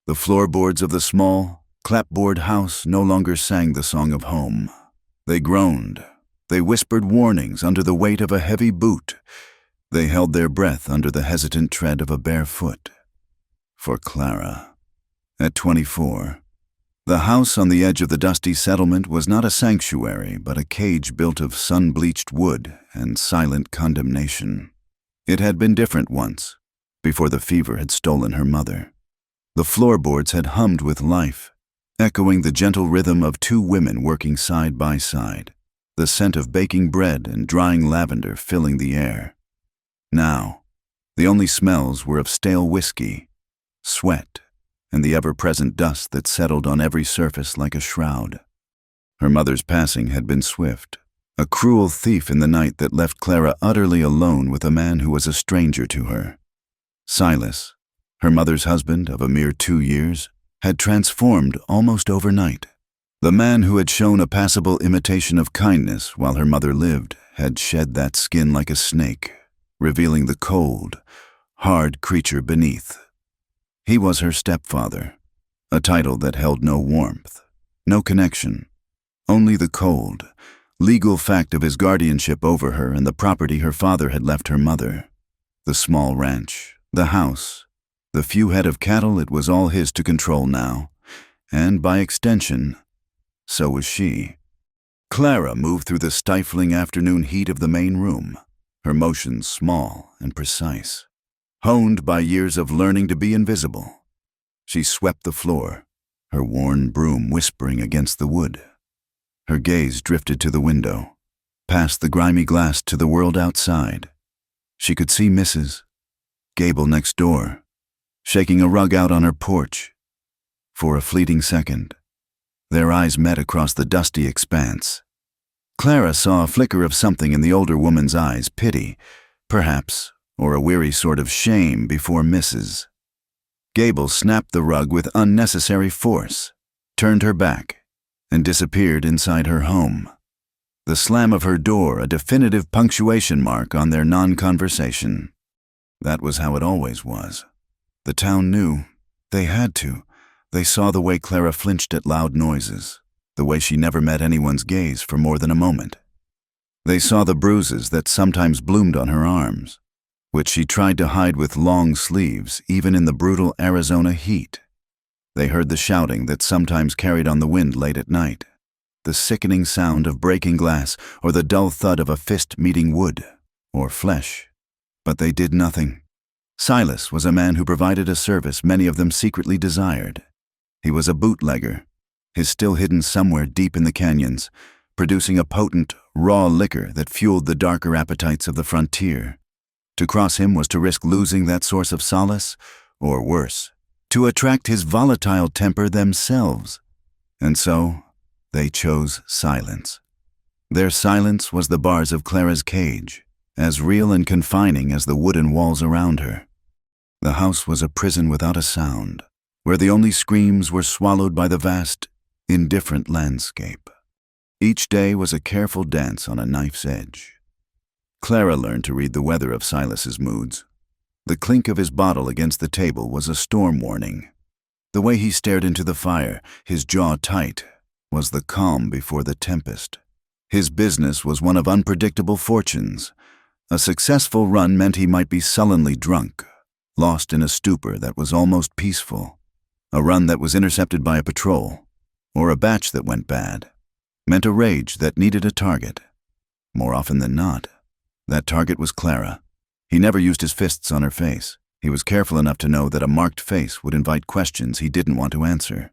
The floorboards of the small, clapboard house no longer sang the song of home. They groaned. They whispered warnings under the weight of a heavy boot. They held their breath under the hesitant tread of a bare foot. For Clara, at 24, the house on the edge of the dusty settlement was not a sanctuary, but a cage built of sun-bleached wood and silent condemnation. It had been different once, before the fever had stolen her mother. The floorboards had hummed with life, echoing the gentle rhythm of two women working side by side, the scent of baking bread and drying lavender filling the air. Now, the only smells were of stale whiskey, sweat, and the ever-present dust that settled on every surface like a shroud. Her mother's passing had been swift, a cruel thief in the night that left Clara utterly alone with a man who was a stranger to her. Silas, her mother's husband of a mere 2 years, had transformed almost overnight. The man who had shown a passable imitation of kindness while her mother lived had shed that skin like a snake, revealing the cold, hard creature beneath. He was her stepfather, a title that held no warmth, no connection, only the cold, legal fact of his guardianship over her and the property her father had left her mother. The small ranch, the house, the few head of cattle, it was all his to control now, and by extension, so was she. Clara moved through the stifling afternoon heat of the main room, her motions small and precise, honed by years of learning to be invisible. She swept the floor, her worn broom whispering against the wood. Her gaze drifted to the window, past the grimy glass to the world outside. She could see Mrs. Gable next door, shaking a rug out on her porch. For a fleeting second, their eyes met across the dusty expanse. Clara saw a flicker of something in the older woman's eyes, pity, perhaps, or a weary sort of shame before Mrs. Gable snapped the rug with unnecessary force, turned her back, and disappeared inside her home. The slam of her door a definitive punctuation mark on their non-conversation. That was how it always was. The town knew. They had to. They saw the way Clara flinched at loud noises, the way she never met anyone's gaze for more than a moment. They saw the bruises that sometimes bloomed on her arms, which she tried to hide with long sleeves even in the brutal Arizona heat. They heard the shouting that sometimes carried on the wind late at night, the sickening sound of breaking glass or the dull thud of a fist meeting wood or flesh. But they did nothing. Silas was a man who provided a service many of them secretly desired. He was a bootlegger, his still hidden somewhere deep in the canyons, producing a potent, raw liquor that fueled the darker appetites of the frontier. To cross him was to risk losing that source of solace, or worse, to attract his volatile temper themselves. And so, they chose silence. Their silence was the bars of Clara's cage, as real and confining as the wooden walls around her. The house was a prison without a sound, where the only screams were swallowed by the vast, indifferent landscape. Each day was a careful dance on a knife's edge. Clara learned to read the weather of Silas's moods. The clink of his bottle against the table was a storm warning. The way he stared into the fire, his jaw tight, was the calm before the tempest. His business was one of unpredictable fortunes. A successful run meant he might be sullenly drunk, lost in a stupor that was almost peaceful. A run that was intercepted by a patrol, or a batch that went bad, meant a rage that needed a target. More often than not, that target was Clara. He never used his fists on her face. He was careful enough to know that a marked face would invite questions he didn't want to answer.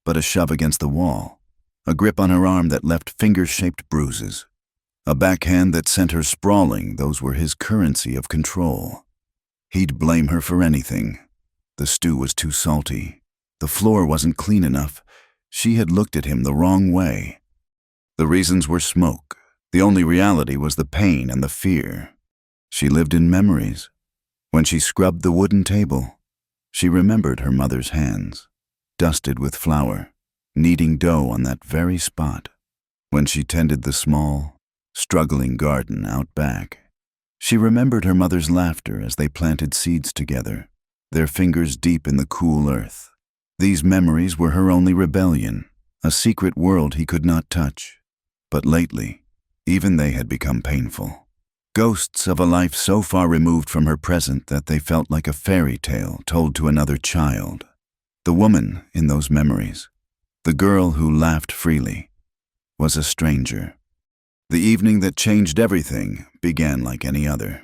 But a shove against the wall, a grip on her arm that left finger-shaped bruises, a backhand that sent her sprawling, those were his currency of control. He'd blame her for anything. The stew was too salty. The floor wasn't clean enough. She had looked at him the wrong way. The reasons were smoke. The only reality was the pain and the fear. She lived in memories. When she scrubbed the wooden table, she remembered her mother's hands, dusted with flour, kneading dough on that very spot. When she tended the small, struggling garden out back, she remembered her mother's laughter as they planted seeds together, their fingers deep in the cool earth, These memories were her only rebellion, a secret world he could not touch. But lately, even they had become painful. Ghosts of a life so far removed from her present that they felt like a fairy tale told to another child. The woman in those memories, the girl who laughed freely, was a stranger. The evening that changed everything began like any other.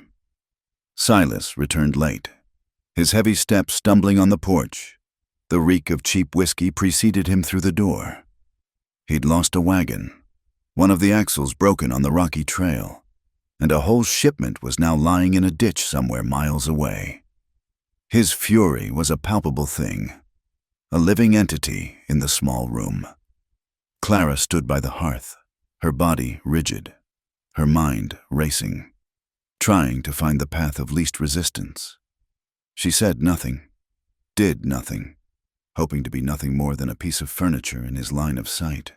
Silas returned late, his heavy steps stumbling on the porch. The reek of cheap whiskey preceded him through the door. He'd lost a wagon, one of the axles broken on the rocky trail, and a whole shipment was now lying in a ditch somewhere miles away. His fury was a palpable thing, a living entity in the small room. Clara stood by the hearth, her body rigid, her mind racing, trying to find the path of least resistance. She said nothing, did nothing, hoping to be nothing more than a piece of furniture in his line of sight.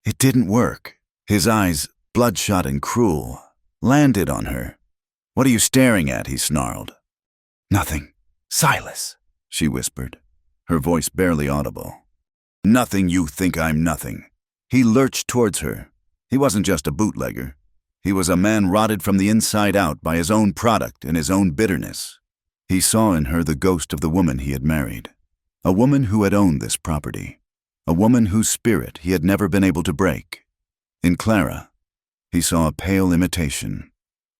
It didn't work. His eyes, bloodshot and cruel, landed on her. "What are you staring at?" he snarled. "Nothing. Silas," she whispered, her voice barely audible. "Nothing, you think I'm nothing." He lurched towards her. He wasn't just a bootlegger. He was a man rotted from the inside out by his own product and his own bitterness. He saw in her the ghost of the woman he had married, a woman who had owned this property, a woman whose spirit he had never been able to break. In Clara, he saw a pale imitation,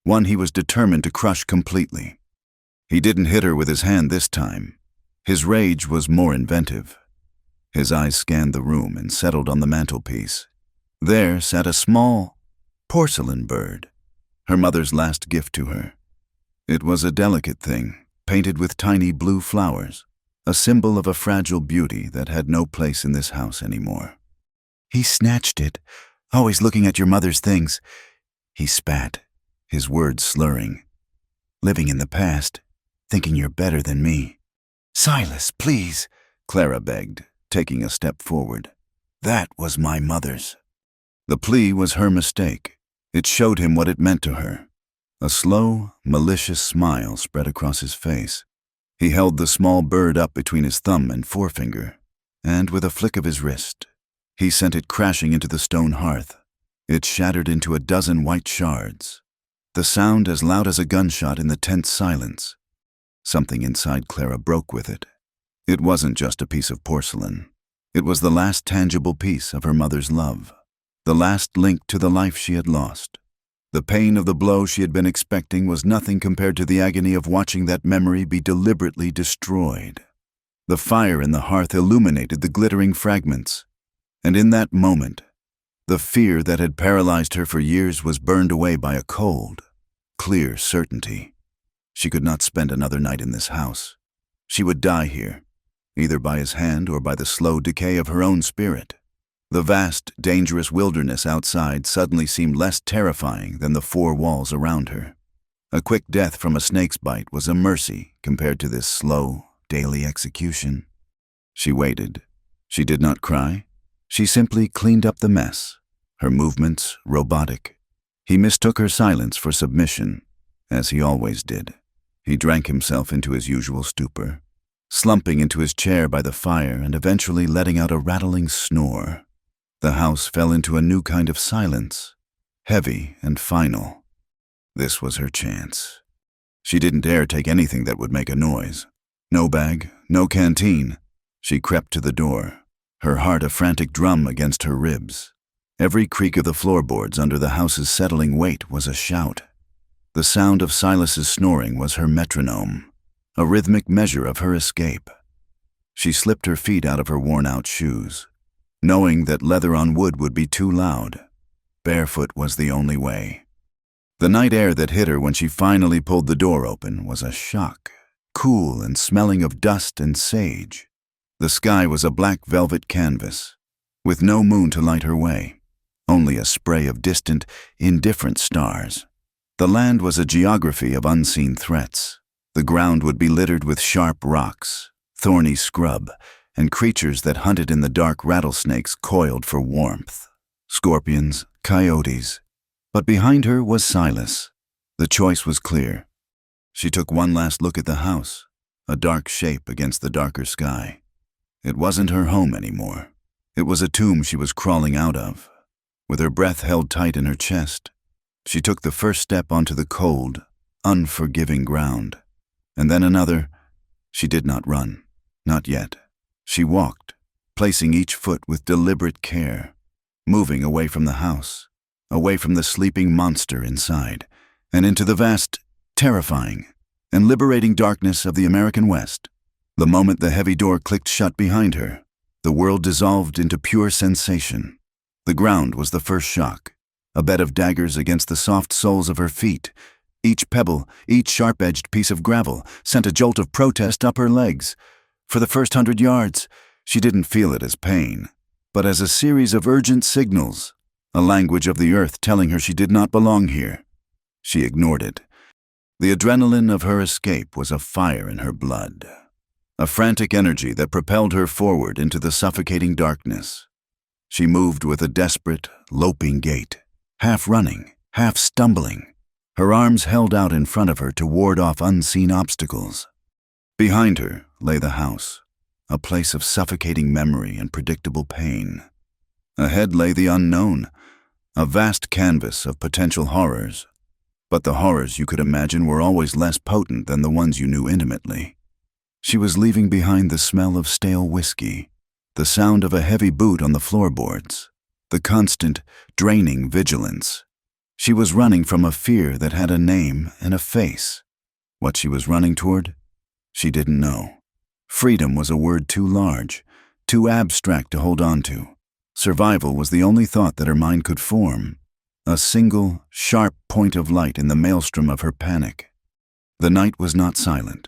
one he was determined to crush completely. He didn't hit her with his hand this time. His rage was more inventive. His eyes scanned the room and settled on the mantelpiece. There sat a small porcelain bird, her mother's last gift to her. It was a delicate thing, painted with tiny blue flowers, a symbol of a fragile beauty that had no place in this house anymore. "He snatched it, always looking at your mother's things," he spat, his words slurring. "Living in the past, thinking you're better than me." "Silas, please," Clara begged, taking a step forward. "That was my mother's." The plea was her mistake. It showed him what it meant to her. A slow, malicious smile spread across his face. He held the small bird up between his thumb and forefinger, and with a flick of his wrist, he sent it crashing into the stone hearth. It shattered into a dozen white shards, the sound as loud as a gunshot in the tense silence. Something inside Clara broke with it. It wasn't just a piece of porcelain. It was the last tangible piece of her mother's love, the last link to the life she had lost. The pain of the blow she had been expecting was nothing compared to the agony of watching that memory be deliberately destroyed. The fire in the hearth illuminated the glittering fragments, and in that moment, the fear that had paralyzed her for years was burned away by a cold, clear certainty. She could not spend another night in this house. She would die here, either by his hand or by the slow decay of her own spirit. The vast, dangerous wilderness outside suddenly seemed less terrifying than the four walls around her. A quick death from a snake's bite was a mercy compared to this slow, daily execution. She waited. She did not cry. She simply cleaned up the mess, her movements robotic. He mistook her silence for submission, as he always did. He drank himself into his usual stupor, slumping into his chair by the fire and eventually letting out a rattling snore. The house fell into a new kind of silence, heavy and final. This was her chance. She didn't dare take anything that would make a noise. No bag, no canteen. She crept to the door, her heart a frantic drum against her ribs. Every creak of the floorboards under the house's settling weight was a shout. The sound of Silas's snoring was her metronome, a rhythmic measure of her escape. She slipped her feet out of her worn-out shoes, knowing that leather on wood would be too loud. Barefoot was the only way. The night air that hit her when she finally pulled the door open was a shock, cool and smelling of dust and sage. The sky was a black velvet canvas, with no moon to light her way, only a spray of distant, indifferent stars. The land was a geography of unseen threats. The ground would be littered with sharp rocks, thorny scrub, and creatures that hunted in the dark. Rattlesnakes coiled for warmth, scorpions, coyotes. But behind her was Silas. The choice was clear. She took one last look at the house, a dark shape against the darker sky. It wasn't her home anymore. It was a tomb she was crawling out of. With her breath held tight in her chest, she took the first step onto the cold, unforgiving ground. And then another. She did not run. Not yet. She walked, placing each foot with deliberate care, moving away from the house, away from the sleeping monster inside, and into the vast, terrifying, and liberating darkness of the American West. The moment the heavy door clicked shut behind her, the world dissolved into pure sensation. The ground was the first shock, a bed of daggers against the soft soles of her feet. Each pebble, each sharp-edged piece of gravel sent a jolt of protest up her legs. For the first 100 yards, she didn't feel it as pain, but as a series of urgent signals, a language of the earth telling her she did not belong here. She ignored it. The adrenaline of her escape was a fire in her blood, a frantic energy that propelled her forward into the suffocating darkness. She moved with a desperate, loping gait, half running, half stumbling, her arms held out in front of her to ward off unseen obstacles. Behind her lay the house, a place of suffocating memory and predictable pain. Ahead lay the unknown, a vast canvas of potential horrors. But the horrors you could imagine were always less potent than the ones you knew intimately. She was leaving behind the smell of stale whiskey, the sound of a heavy boot on the floorboards, the constant, draining vigilance. She was running from a fear that had a name and a face. What she was running toward? She didn't know. Freedom was a word too large, too abstract to hold on to. Survival was the only thought that her mind could form, a single, sharp point of light in the maelstrom of her panic. The night was not silent.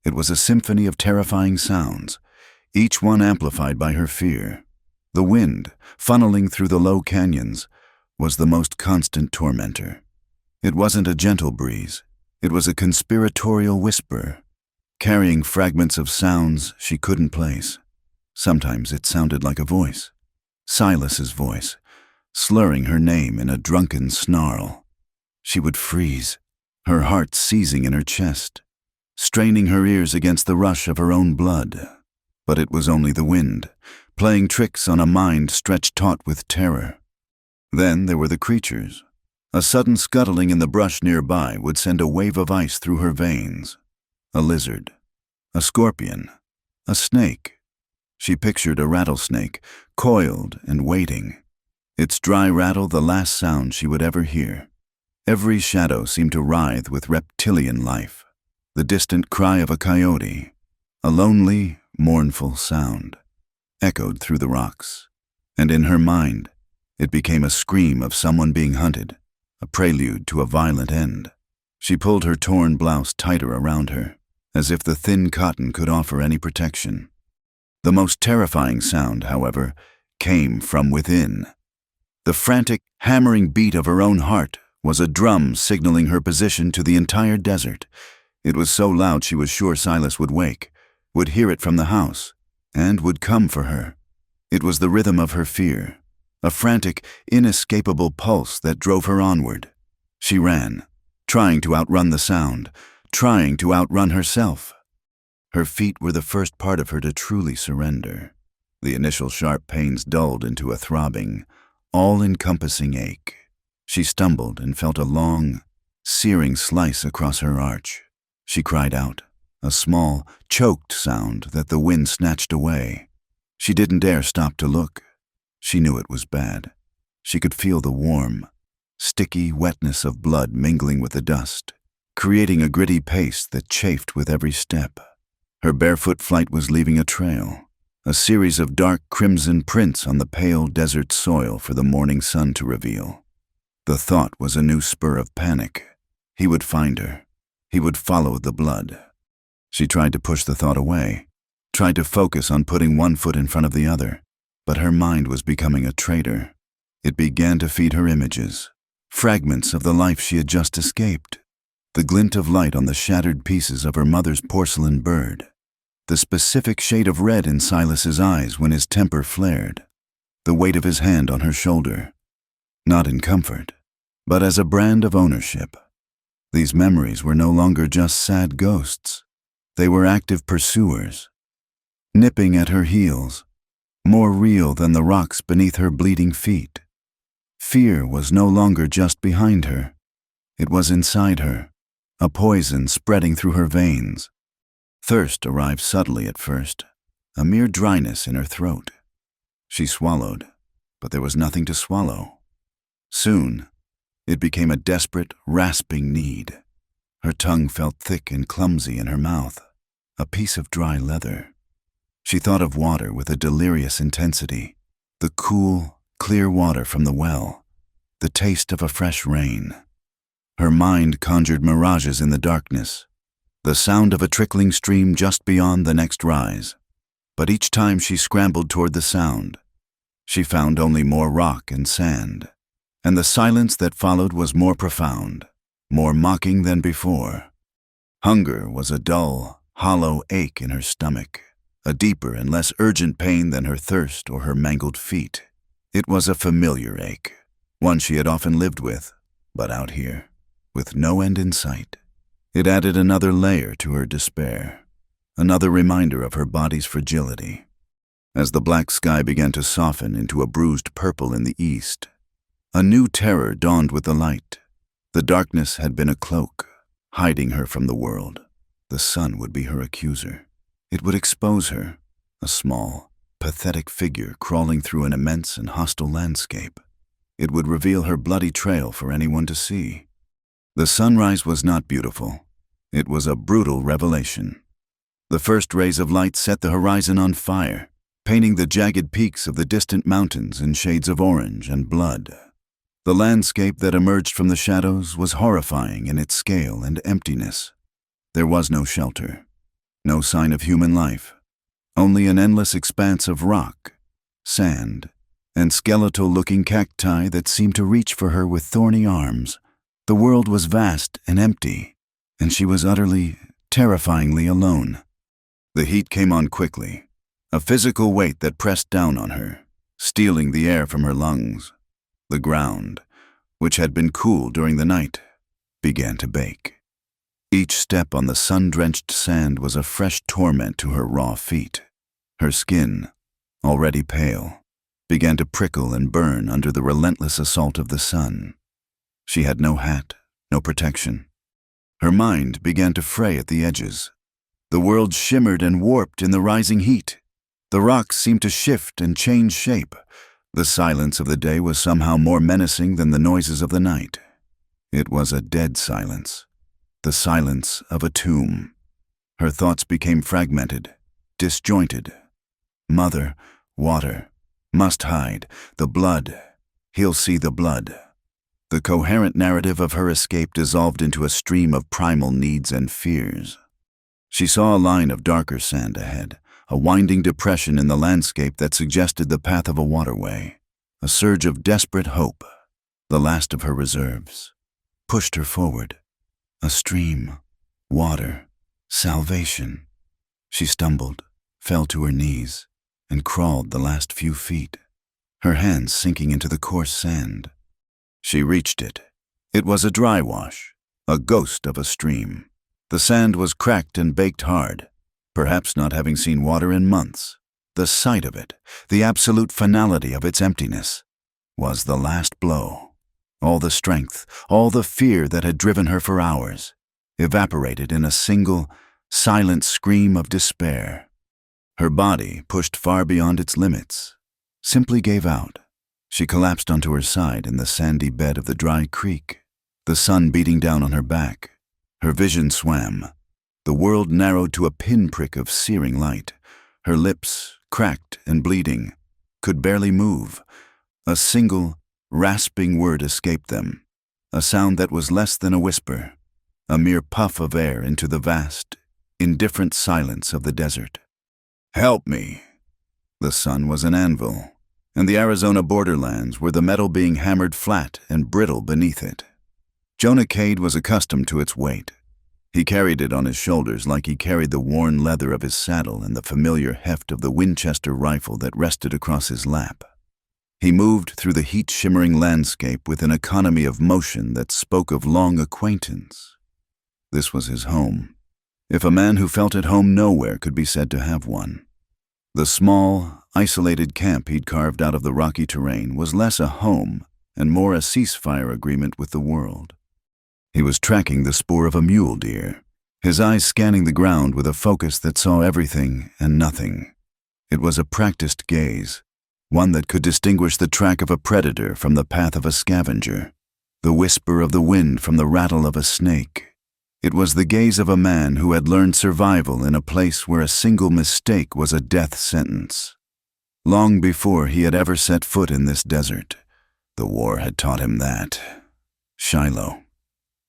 It was a symphony of terrifying sounds, each one amplified by her fear. The wind, funneling through the low canyons, was the most constant tormentor. It wasn't a gentle breeze. It was a conspiratorial whisper, carrying fragments of sounds she couldn't place. Sometimes it sounded like a voice, Silas's voice, slurring her name in a drunken snarl. She would freeze, her heart seizing in her chest, straining her ears against the rush of her own blood. But it was only the wind, playing tricks on a mind stretched taut with terror. Then there were the creatures. A sudden scuttling in the brush nearby would send a wave of ice through her veins. A lizard, a scorpion, a snake. She pictured a rattlesnake, coiled and waiting, its dry rattle the last sound she would ever hear. Every shadow seemed to writhe with reptilian life. The distant cry of a coyote, a lonely, mournful sound, echoed through the rocks. And in her mind, it became a scream of someone being hunted, a prelude to a violent end. She pulled her torn blouse tighter around her, as if the thin cotton could offer any protection. The most terrifying sound, however, came from within. The frantic, hammering beat of her own heart was a drum signaling her position to the entire desert. It was so loud she was sure Silas would wake, would hear it from the house, and would come for her. It was the rhythm of her fear, a frantic, inescapable pulse that drove her onward. She ran, trying to outrun the sound, trying to outrun herself. Her feet were the first part of her to truly surrender. The initial sharp pains dulled into a throbbing, all-encompassing ache. She stumbled and felt a long, searing slice across her arch. She cried out, a small, choked sound that the wind snatched away. She didn't dare stop to look. She knew it was bad. She could feel the warm, sticky wetness of blood mingling with the dust, creating a gritty paste that chafed with every step. Her barefoot flight was leaving a trail, a series of dark crimson prints on the pale desert soil for the morning sun to reveal. The thought was a new spur of panic. He would find her. He would follow the blood. She tried to push the thought away, tried to focus on putting one foot in front of the other, but her mind was becoming a traitor. It began to feed her images, fragments of the life she had just escaped, the glint of light on the shattered pieces of her mother's porcelain bird, the specific shade of red in Silas's eyes when his temper flared, the weight of his hand on her shoulder, not in comfort, but as a brand of ownership. These memories were no longer just sad ghosts. They were active pursuers. nipping at her heels, more real than the rocks beneath her bleeding feet. Fear was no longer just behind her. It was inside her, a poison spreading through her veins. Thirst arrived subtly at first, a mere dryness in her throat. She swallowed, but there was nothing to swallow. Soon, it became a desperate, rasping need. Her tongue felt thick and clumsy in her mouth, a piece of dry leather. She thought of water with a delirious intensity, the cool, clear water from the well, the taste of a fresh rain. Her mind conjured mirages in the darkness, the sound of a trickling stream just beyond the next rise. But each time she scrambled toward the sound, she found only more rock and sand, and the silence that followed was more profound, more mocking than before. Hunger was a dull, hollow ache in her stomach, a deeper and less urgent pain than her thirst or her mangled feet. It was a familiar ache, one she had often lived with, but out here, with no end in sight. It added another layer to her despair, another reminder of her body's fragility. As the black sky began to soften into a bruised purple in the east, a new terror dawned with the light. The darkness had been a cloak, hiding her from the world. The sun would be her accuser. It would expose her, a small, pathetic figure crawling through an immense and hostile landscape. It would reveal her bloody trail for anyone to see. The sunrise was not beautiful. It was a brutal revelation. The first rays of light set the horizon on fire, painting the jagged peaks of the distant mountains in shades of orange and blood. The landscape that emerged from the shadows was horrifying in its scale and emptiness. There was no shelter, no sign of human life, only an endless expanse of rock, sand, and skeletal-looking cacti that seemed to reach for her with thorny arms. The world was vast and empty, and she was utterly, terrifyingly alone. The heat came on quickly, a physical weight that pressed down on her, stealing the air from her lungs. The ground, which had been cool during the night, began to bake. Each step on the sun-drenched sand was a fresh torment to her raw feet. Her skin, already pale, began to prickle and burn under the relentless assault of the sun. She had no hat, no protection. Her mind began to fray at the edges. The world shimmered and warped in the rising heat. The rocks seemed to shift and change shape. The silence of the day was somehow more menacing than the noises of the night. It was a dead silence, the silence of a tomb. Her thoughts became fragmented, disjointed. Mother, water, must hide, the blood, he'll see the blood. The coherent narrative of her escape dissolved into a stream of primal needs and fears. She saw a line of darker sand ahead, a winding depression in the landscape that suggested the path of a waterway. A surge of desperate hope, the last of her reserves, pushed her forward. A stream, water, salvation. She stumbled, fell to her knees, and crawled the last few feet, her hands sinking into the coarse sand. She reached it. It was a dry wash, a ghost of a stream. The sand was cracked and baked hard, perhaps not having seen water in months. The sight of it, the absolute finality of its emptiness, was the last blow. All the strength, all the fear that had driven her for hours, evaporated in a single, silent scream of despair. Her body, pushed far beyond its limits, simply gave out. She collapsed onto her side in the sandy bed of the dry creek, the sun beating down on her back. Her vision swam. The world narrowed to a pinprick of searing light. Her lips, cracked and bleeding, could barely move. A single, rasping word escaped them, a sound that was less than a whisper, a mere puff of air into the vast, indifferent silence of the desert. "Help me!" The sun was an anvil, and the Arizona borderlands were the metal being hammered flat and brittle beneath it. Jonah Cade was accustomed to its weight. He carried it on his shoulders like he carried the worn leather of his saddle and the familiar heft of the Winchester rifle that rested across his lap. He moved through the heat-shimmering landscape with an economy of motion that spoke of long acquaintance. This was his home, if a man who felt at home nowhere could be said to have one. The small, isolated camp he'd carved out of the rocky terrain was less a home and more a ceasefire agreement with the world. He was tracking the spoor of a mule deer, his eyes scanning the ground with a focus that saw everything and nothing. It was a practiced gaze, one that could distinguish the track of a predator from the path of a scavenger, the whisper of the wind from the rattle of a snake. It was the gaze of a man who had learned survival in a place where a single mistake was a death sentence. Long before he had ever set foot in this desert, the war had taught him that. Shiloh.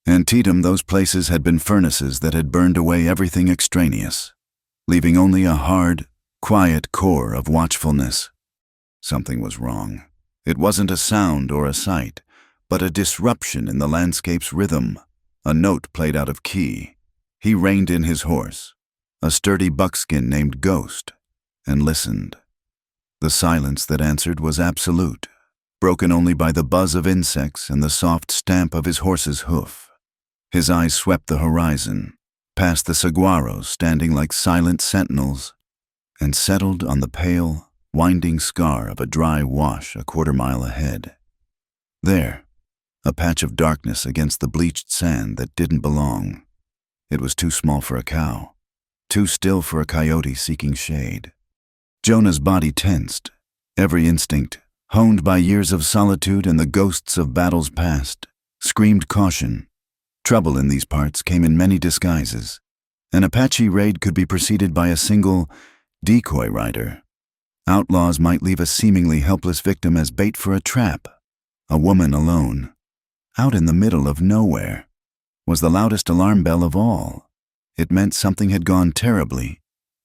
Antietam, those places had been furnaces that had burned away everything extraneous, leaving only a hard, quiet core of watchfulness. Something was wrong. It wasn't a sound or a sight, but a disruption in the landscape's rhythm, a note played out of key. He reined in his horse, a sturdy buckskin named Ghost, and listened. The silence that answered was absolute, broken only by the buzz of insects and the soft stamp of his horse's hoof. His eyes swept the horizon, past the saguaros standing like silent sentinels, and settled on the pale, winding scar of a dry wash a quarter-mile ahead. There, a patch of darkness against the bleached sand that didn't belong. It was too small for a cow, too still for a coyote seeking shade. Jonah's body tensed, every instinct, honed by years of solitude and the ghosts of battles past, screamed caution. Trouble in these parts came in many disguises. An Apache raid could be preceded by a single decoy rider. Outlaws might leave a seemingly helpless victim as bait for a trap. A woman alone, out in the middle of nowhere, was the loudest alarm bell of all. It meant something had gone terribly,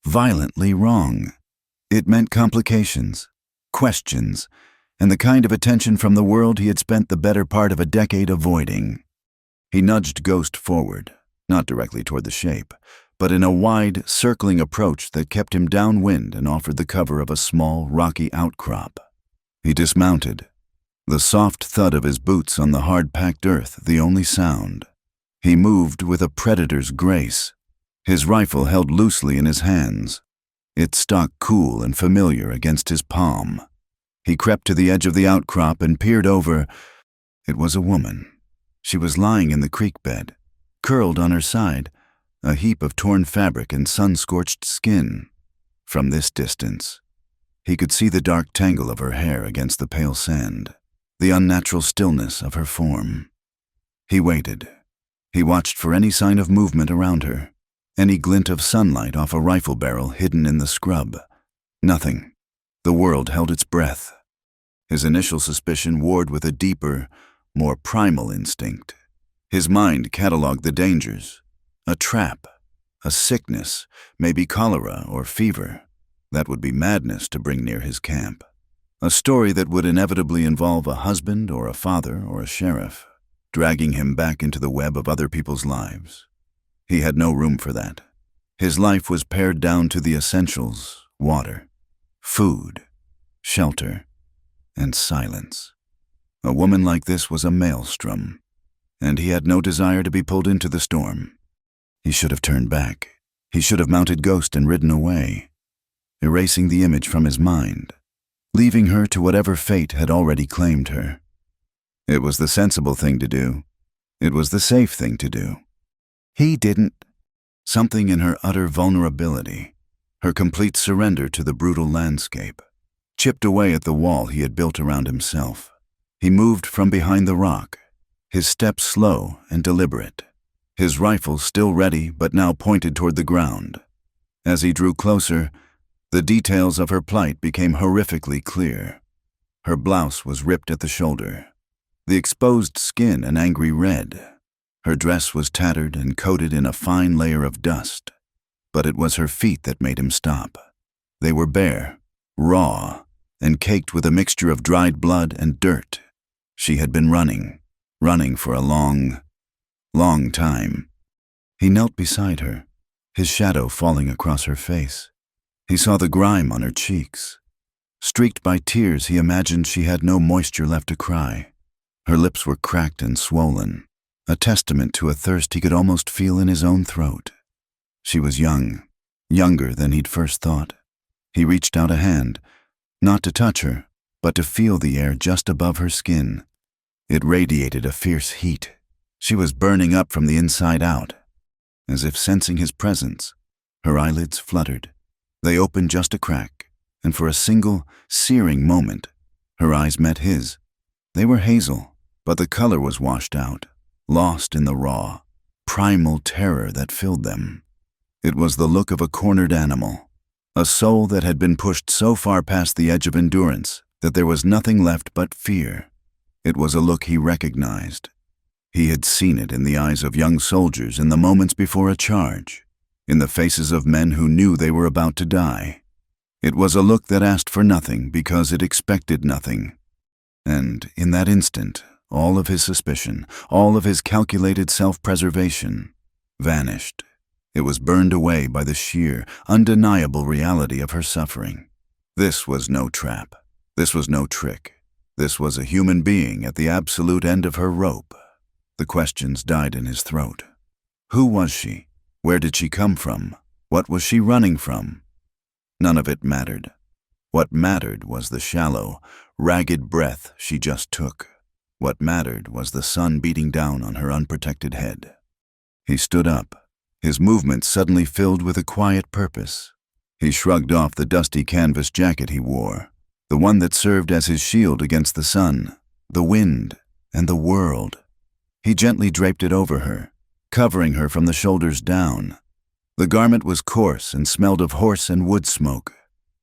violently wrong. It meant complications, questions, and the kind of attention from the world he had spent the better part of a decade avoiding. He nudged Ghost forward, not directly toward the shape, but in a wide, circling approach that kept him downwind and offered the cover of a small, rocky outcrop. He dismounted, the soft thud of his boots on the hard-packed earth the only sound. He moved with a predator's grace, his rifle held loosely in his hands, its stock cool and familiar against his palm. He crept to the edge of the outcrop and peered over. It was a woman. She was lying in the creek bed, curled on her side, a heap of torn fabric and sun-scorched skin. From this distance, he could see the dark tangle of her hair against the pale sand, the unnatural stillness of her form. He waited. He watched for any sign of movement around her, any glint of sunlight off a rifle barrel hidden in the scrub. Nothing. The world held its breath. His initial suspicion warred with a deeper, more primal instinct. His mind cataloged the dangers. A trap, a sickness, maybe cholera or fever. That would be madness to bring near his camp. A story that would inevitably involve a husband or a father or a sheriff, dragging him back into the web of other people's lives. He had no room for that. His life was pared down to the essentials: water, food, shelter, and silence. A woman like this was a maelstrom, and he had no desire to be pulled into the storm. He should have turned back. He should have mounted Ghost and ridden away, erasing the image from his mind, leaving her to whatever fate had already claimed her. It was the sensible thing to do. It was the safe thing to do. He didn't. Something in her utter vulnerability, her complete surrender to the brutal landscape, chipped away at the wall he had built around himself. He moved from behind the rock, his steps slow and deliberate, his rifle still ready but now pointed toward the ground. As he drew closer, the details of her plight became horrifically clear. Her blouse was ripped at the shoulder, the exposed skin an angry red. Her dress was tattered and coated in a fine layer of dust, but it was her feet that made him stop. They were bare, raw, and caked with a mixture of dried blood and dirt. She had been running for a long, long time. He knelt beside her, his shadow falling across her face. He saw the grime on her cheeks. Streaked by tears, he imagined she had no moisture left to cry. Her lips were cracked and swollen, a testament to a thirst he could almost feel in his own throat. She was young, younger than he'd first thought. He reached out a hand, not to touch her, but to feel the air just above her skin. It radiated a fierce heat. She was burning up from the inside out. As if sensing his presence, her eyelids fluttered. They opened just a crack, and for a single, searing moment, her eyes met his. They were hazel, but the color was washed out, lost in the raw, primal terror that filled them. It was the look of a cornered animal, a soul that had been pushed so far past the edge of endurance that there was nothing left but fear. It was a look he recognized. He had seen it in the eyes of young soldiers in the moments before a charge, in the faces of men who knew they were about to die. It was a look that asked for nothing because it expected nothing. And in that instant, all of his suspicion, all of his calculated self-preservation, vanished. It was burned away by the sheer, undeniable reality of her suffering. This was no trap. This was no trick. This was a human being at the absolute end of her rope. The questions died in his throat. Who was she? Where did she come from? What was she running from? None of it mattered. What mattered was the shallow, ragged breath she just took. What mattered was the sun beating down on her unprotected head. He stood up, his movements suddenly filled with a quiet purpose. He shrugged off the dusty canvas jacket he wore, the one that served as his shield against the sun, the wind, and the world. He gently draped it over her, covering her from the shoulders down. The garment was coarse and smelled of horse and wood smoke,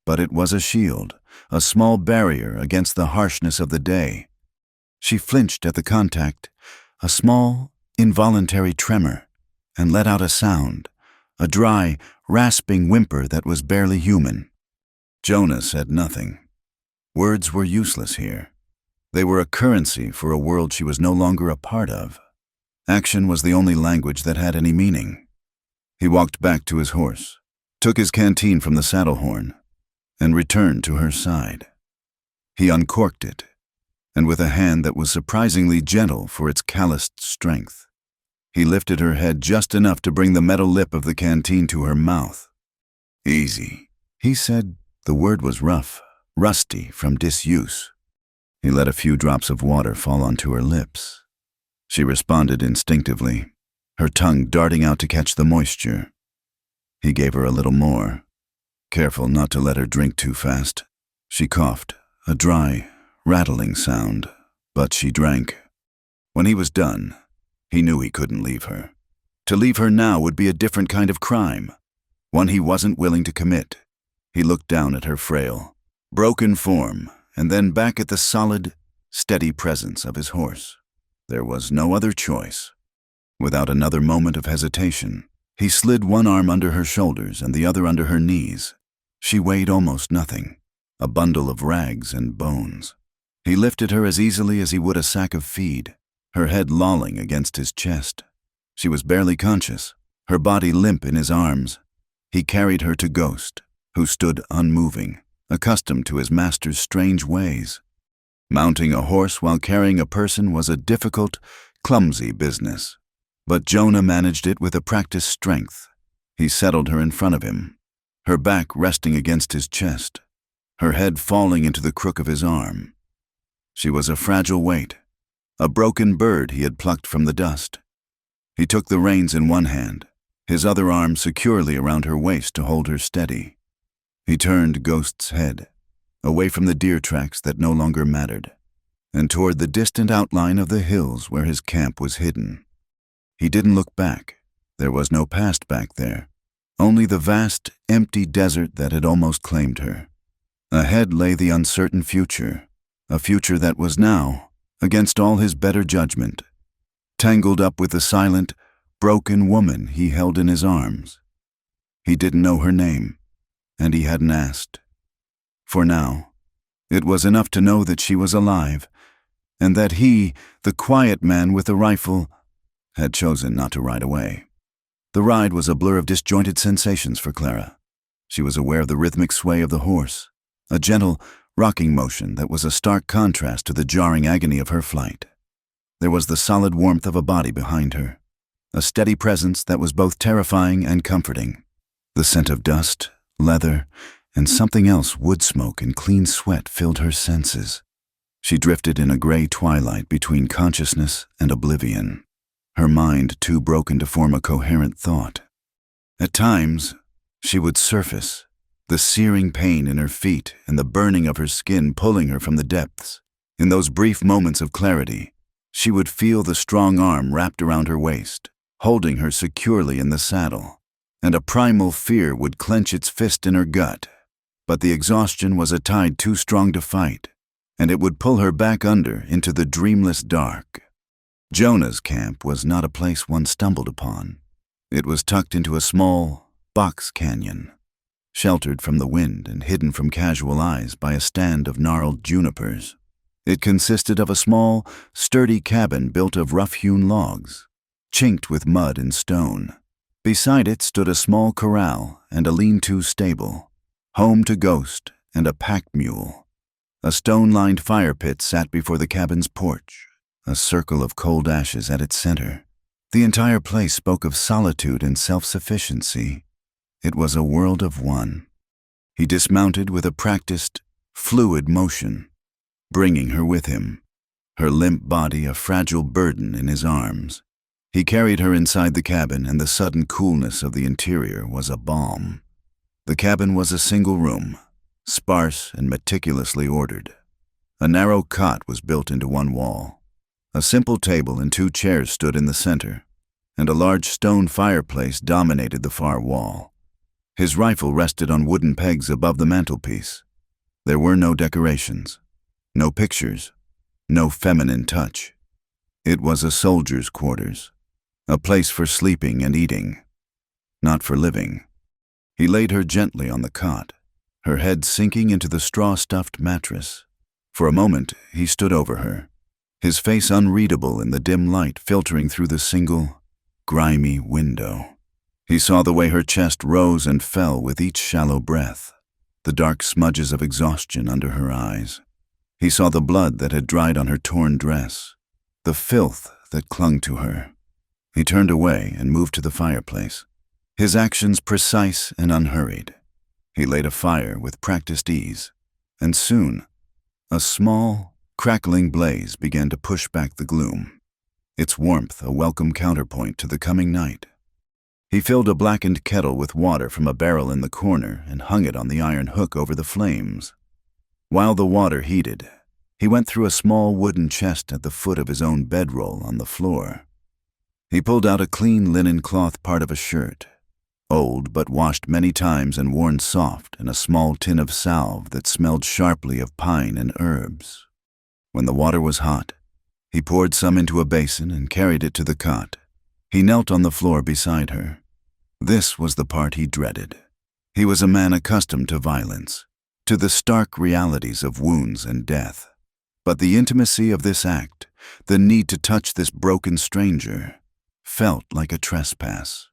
but it was a shield, a small barrier against the harshness of the day. She flinched at the contact, a small, involuntary tremor, and let out a sound, a dry, rasping whimper that was barely human. Jonah said nothing. Words were useless here. They were a currency for a world she was no longer a part of. Action was the only language that had any meaning. He walked back to his horse, took his canteen from the saddle horn, and returned to her side. He uncorked it, and with a hand that was surprisingly gentle for its calloused strength, he lifted her head just enough to bring the metal lip of the canteen to her mouth. Easy, he said. The word was rough, rusty from disuse. He let a few drops of water fall onto her lips. She responded instinctively, her tongue darting out to catch the moisture. He gave her a little more, careful not to let her drink too fast. She coughed, a dry, rattling sound, but she drank. When he was done, he knew he couldn't leave her. To leave her now would be a different kind of crime, one he wasn't willing to commit. He looked down at her frail, broken form, and then back at the solid, steady presence of his horse. There was no other choice. Without another moment of hesitation, he slid one arm under her shoulders and the other under her knees. She weighed almost nothing, a bundle of rags and bones. He lifted her as easily as he would a sack of feed, her head lolling against his chest. She was barely conscious, her body limp in his arms. He carried her to Ghost, who stood unmoving, accustomed to his master's strange ways. Mounting a horse while carrying a person was a difficult, clumsy business, but Jonah managed it with a practiced strength. He settled her in front of him, her back resting against his chest, her head falling into the crook of his arm. She was a fragile weight, a broken bird he had plucked from the dust. He took the reins in one hand, his other arm securely around her waist to hold her steady. He turned Ghost's head, away from the deer tracks that no longer mattered, and toward the distant outline of the hills where his camp was hidden. He didn't look back. There was no past back there, only the vast, empty desert that had almost claimed her. Ahead lay the uncertain future, a future that was now, against all his better judgment, tangled up with the silent, broken woman he held in his arms. He didn't know her name, and he hadn't asked. For now, it was enough to know that she was alive, and that he, the quiet man with the rifle, had chosen not to ride away. The ride was a blur of disjointed sensations for Clara. She was aware of the rhythmic sway of the horse, a gentle, rocking motion that was a stark contrast to the jarring agony of her flight. There was the solid warmth of a body behind her, a steady presence that was both terrifying and comforting. The scent of dust, leather, and something else, wood smoke and clean sweat, filled her senses. She drifted in a gray twilight between consciousness and oblivion, her mind too broken to form a coherent thought. At times, she would surface, the searing pain in her feet and the burning of her skin pulling her from the depths. In those brief moments of clarity, she would feel the strong arm wrapped around her waist, holding her securely in the saddle, and a primal fear would clench its fist in her gut. But the exhaustion was a tide too strong to fight, and it would pull her back under into the dreamless dark. Jonah's camp was not a place one stumbled upon. It was tucked into a small box canyon, sheltered from the wind and hidden from casual eyes by a stand of gnarled junipers. It consisted of a small, sturdy cabin built of rough-hewn logs, chinked with mud and stone. Beside it stood a small corral and a lean-to stable, home to Ghost and a pack mule. A stone-lined fire pit sat before the cabin's porch, a circle of cold ashes at its center. The entire place spoke of solitude and self-sufficiency. It was a world of one. He dismounted with a practiced, fluid motion, bringing her with him, her limp body a fragile burden in his arms. He carried her inside the cabin, and the sudden coolness of the interior was a balm. The cabin was a single room, sparse and meticulously ordered. A narrow cot was built into one wall. A simple table and 2 chairs stood in the center, and a large stone fireplace dominated the far wall. His rifle rested on wooden pegs above the mantelpiece. There were no decorations, no pictures, no feminine touch. It was a soldier's quarters, a place for sleeping and eating, not for living. He laid her gently on the cot, her head sinking into the straw-stuffed mattress. For a moment, he stood over her, his face unreadable in the dim light filtering through the single, grimy window. He saw the way her chest rose and fell with each shallow breath, the dark smudges of exhaustion under her eyes. He saw the blood that had dried on her torn dress, the filth that clung to her. He turned away and moved to the fireplace, his actions precise and unhurried. He laid a fire with practiced ease, and soon, a small, crackling blaze began to push back the gloom, its warmth a welcome counterpoint to the coming night. He filled a blackened kettle with water from a barrel in the corner and hung it on the iron hook over the flames. While the water heated, he went through a small wooden chest at the foot of his own bedroll on the floor. He pulled out a clean linen cloth part of a shirt, old but washed many times and worn soft, and a small tin of salve that smelled sharply of pine and herbs. When the water was hot, he poured some into a basin and carried it to the cot. He knelt on the floor beside her. This was the part he dreaded. He was a man accustomed to violence, to the stark realities of wounds and death. But the intimacy of this act, the need to touch this broken stranger, felt like a trespass.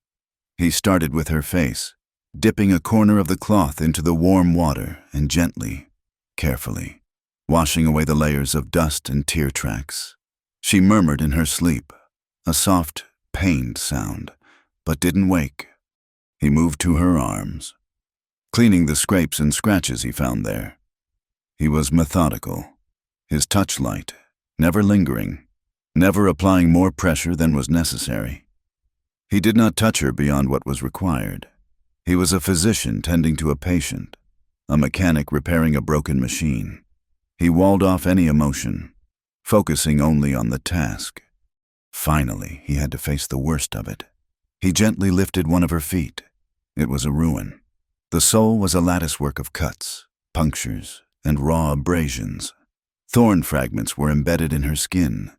He started with her face, dipping a corner of the cloth into the warm water and gently, carefully, washing away the layers of dust and tear tracks. She murmured in her sleep, a soft, pained sound, but didn't wake. He moved to her arms, cleaning the scrapes and scratches he found there. He was methodical, his touch light, never lingering, never applying more pressure than was necessary. He did not touch her beyond what was required. He was a physician tending to a patient, a mechanic repairing a broken machine. He walled off any emotion, focusing only on the task. Finally, he had to face the worst of it. He gently lifted one of her feet. It was a ruin. The sole was a latticework of cuts, punctures, and raw abrasions. Thorn fragments were embedded in her skin,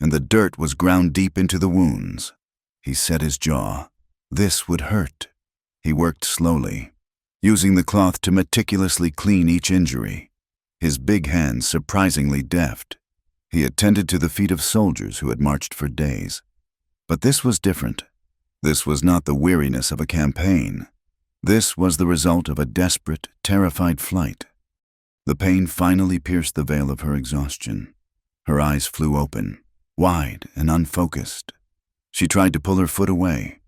and the dirt was ground deep into the wounds. He set his jaw. This would hurt. He worked slowly, using the cloth to meticulously clean each injury, his big hands surprisingly deft. He attended to the feet of soldiers who had marched for days. But this was different. This was not the weariness of a campaign. This was the result of a desperate, terrified flight. The pain finally pierced the veil of her exhaustion. Her eyes flew open, wide and unfocused. She tried to pull her foot away,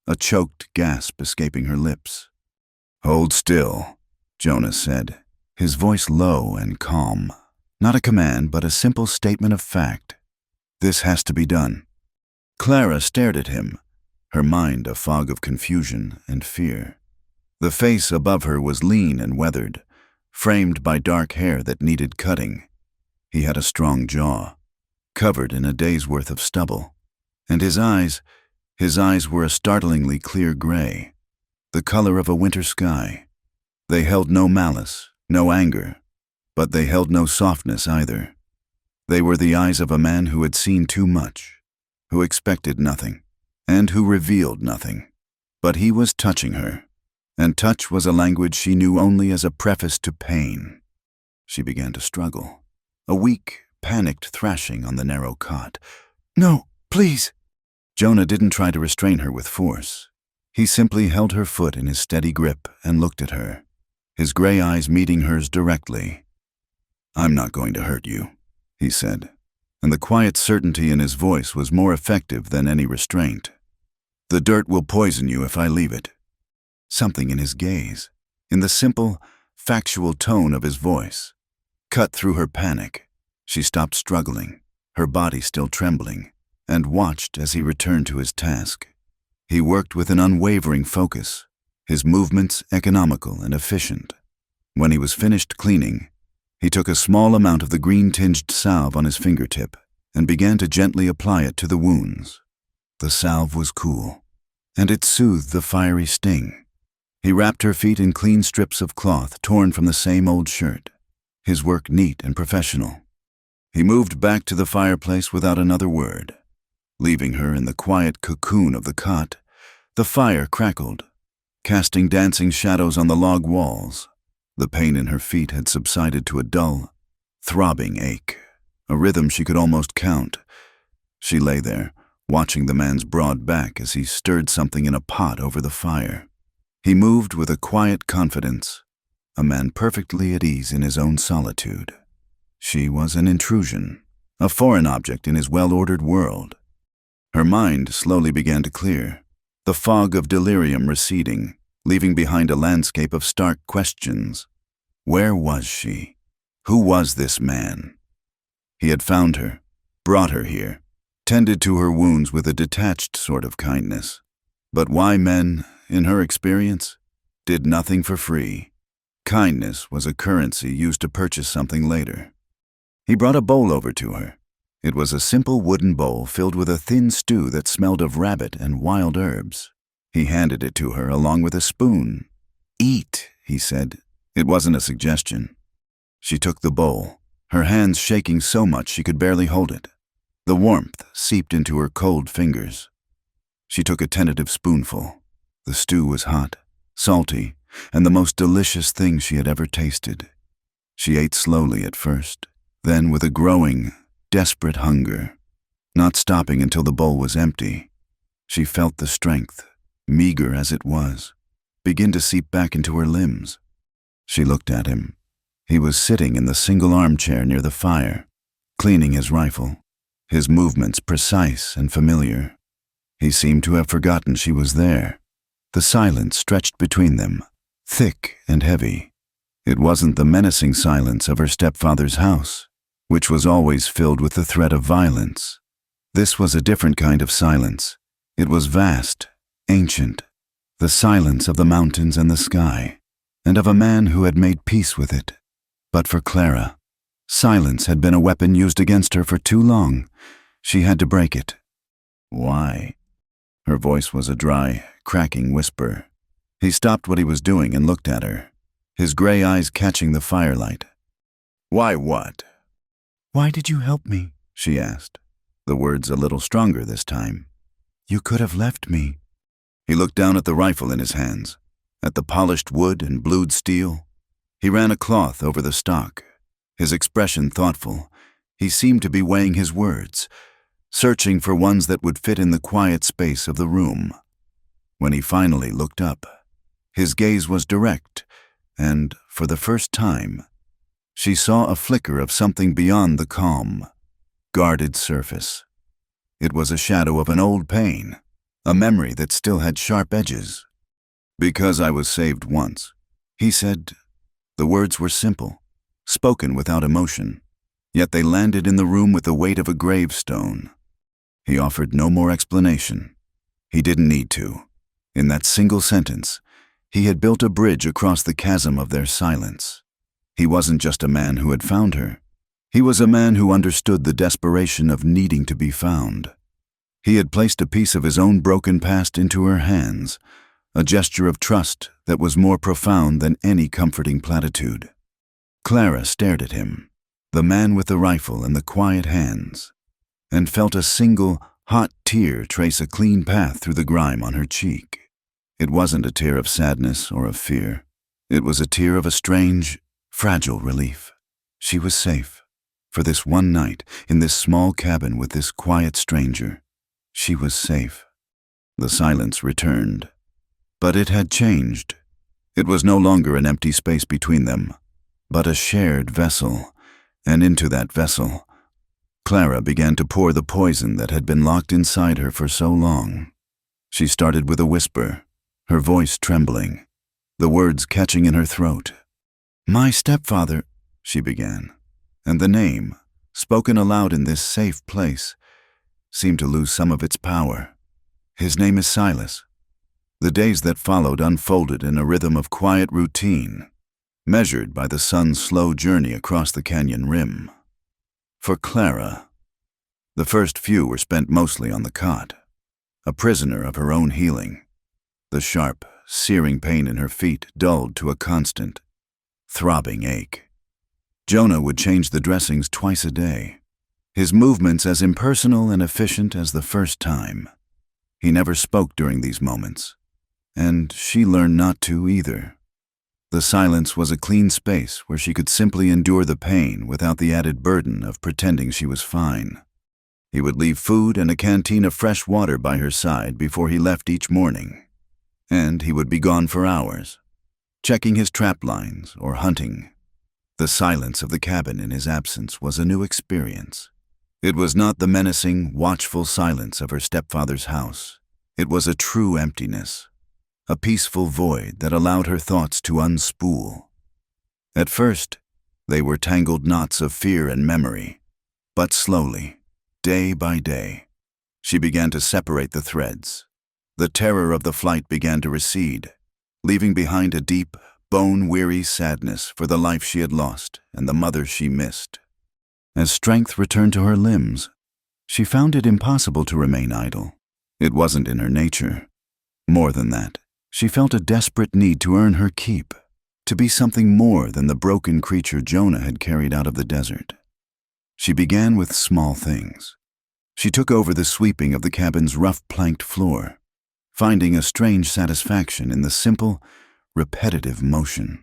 a choked gasp escaping her lips. "Hold still," Jonah said, his voice low and calm. Not a command, but a simple statement of fact. This has to be done. Clara stared at him, her mind a fog of confusion and fear. The face above her was lean and weathered, framed by dark hair that needed cutting. He had a strong jaw, covered in a day's worth of stubble, and his eyes were a startlingly clear gray, the color of a winter sky. They held no malice, no anger, but they held no softness either. They were the eyes of a man who had seen too much, who expected nothing, and who revealed nothing. But he was touching her, and touch was a language she knew only as a preface to pain. She began to struggle, a weak, panicked thrashing on the narrow cot. "No, please!" Jonah didn't try to restrain her with force. He simply held her foot in his steady grip and looked at her, his gray eyes meeting hers directly. "I'm not going to hurt you," he said, and the quiet certainty in his voice was more effective than any restraint. "The dirt will poison you if I leave it." Something in his gaze, in the simple, factual tone of his voice, cut through her panic. She stopped struggling, her body still trembling, and watched as he returned to his task. He worked with an unwavering focus, his movements economical and efficient. When he was finished cleaning, he took a small amount of the green-tinged salve on his fingertip and began to gently apply it to the wounds. The salve was cool, and it soothed the fiery sting. He wrapped her feet in clean strips of cloth torn from the same old shirt, his work neat and professional. He moved back to the fireplace without another word. Leaving her in the quiet cocoon of the cot, the fire crackled, casting dancing shadows on the log walls. The pain in her feet had subsided to a dull, throbbing ache, a rhythm she could almost count. She lay there, watching the man's broad back as he stirred something in a pot over the fire. He moved with a quiet confidence, a man perfectly at ease in his own solitude. She was an intrusion, a foreign object in his well-ordered world. Her mind slowly began to clear, the fog of delirium receding, leaving behind a landscape of stark questions. Where was she? Who was this man? He had found her, brought her here, tended to her wounds with a detached sort of kindness. But why men, in her experience, did nothing for free? Kindness was a currency used to purchase something later. He brought a bowl over to her. It was a simple wooden bowl filled with a thin stew that smelled of rabbit and wild herbs. He handed it to her along with a spoon. "Eat," he said. It wasn't a suggestion. She took the bowl, her hands shaking so much she could barely hold it. The warmth seeped into her cold fingers. She took a tentative spoonful. The stew was hot, salty, and the most delicious thing she had ever tasted. She ate slowly at first, then with a growing, desperate hunger, not stopping until the bowl was empty. She felt the strength, meager as it was, begin to seep back into her limbs. She looked at him. He was sitting in the single armchair near the fire, cleaning his rifle, his movements precise and familiar. He seemed to have forgotten she was there. The silence stretched between them, thick and heavy. It wasn't the menacing silence of her stepfather's house, which was always filled with the threat of violence. This was a different kind of silence. It was vast, ancient, the silence of the mountains and the sky, and of a man who had made peace with it. But for Clara, silence had been a weapon used against her for too long. She had to break it. "Why?" Her voice was a dry, cracking whisper. He stopped what he was doing and looked at her, his gray eyes catching the firelight. "Why what?" "Why did you help me?" she asked, the words a little stronger this time. "You could have left me." He looked down at the rifle in his hands, at the polished wood and blued steel. He ran a cloth over the stock, his expression thoughtful. He seemed to be weighing his words, searching for ones that would fit in the quiet space of the room. When he finally looked up, his gaze was direct, and, for the first time, she saw a flicker of something beyond the calm, guarded surface. It was a shadow of an old pain, a memory that still had sharp edges. "Because I was saved once," he said, The words were simple, spoken without emotion, yet they landed in the room with the weight of a gravestone. He offered no more explanation. He didn't need to. In that single sentence, he had built a bridge across the chasm of their silence. He wasn't just a man who had found her. He was a man who understood the desperation of needing to be found. He had placed a piece of his own broken past into her hands, a gesture of trust that was more profound than any comforting platitude. Clara stared at him, the man with the rifle and the quiet hands, and felt a single, hot tear trace a clean path through the grime on her cheek. It wasn't a tear of sadness or of fear. It was a tear of a strange, fragile relief. She was safe. For this one night, in this small cabin with this quiet stranger, she was safe. The silence returned. But it had changed. It was no longer an empty space between them, but a shared vessel, and into that vessel, Clara began to pour the poison that had been locked inside her for so long. She started with a whisper, her voice trembling, the words catching in her throat. "My stepfather," she began, and the name, spoken aloud in this safe place, seemed to lose some of its power. "His name is Silas." The days that followed unfolded in a rhythm of quiet routine, measured by the sun's slow journey across the canyon rim. For Clara, the first few were spent mostly on the cot, a prisoner of her own healing. The sharp, searing pain in her feet dulled to a constant, throbbing ache. Jonah would change the dressings twice a day, his movements as impersonal and efficient as the first time. He never spoke during these moments, and she learned not to either. The silence was a clean space where she could simply endure the pain without the added burden of pretending she was fine. He would leave food and a canteen of fresh water by her side before he left each morning, and he would be gone for hours, checking his trap lines or hunting. The silence of the cabin in his absence was a new experience. It was not the menacing, watchful silence of her stepfather's house. It was a true emptiness, a peaceful void that allowed her thoughts to unspool. At first, they were tangled knots of fear and memory, but slowly, day by day, she began to separate the threads. The terror of the flight began to recede, leaving behind a deep, bone-weary sadness for the life she had lost and the mother she missed. As strength returned to her limbs, she found it impossible to remain idle. It wasn't in her nature. More than that, she felt a desperate need to earn her keep, to be something more than the broken creature Jonah had carried out of the desert. She began with small things. She took over the sweeping of the cabin's rough planked floor, finding a strange satisfaction in the simple, repetitive motion.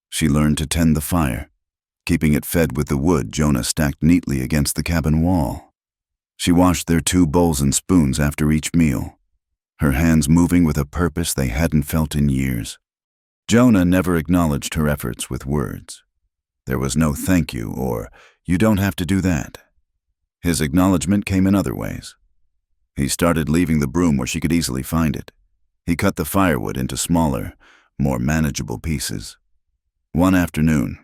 She learned to tend the fire, keeping it fed with the wood Jonah stacked neatly against the cabin wall. She washed their 2 bowls and spoons after each meal, her hands moving with a purpose they hadn't felt in years. Jonah never acknowledged her efforts with words. There was no thank you or you don't have to do that. His acknowledgement came in other ways. He started leaving the broom where she could easily find it. He cut the firewood into smaller, more manageable pieces. One afternoon,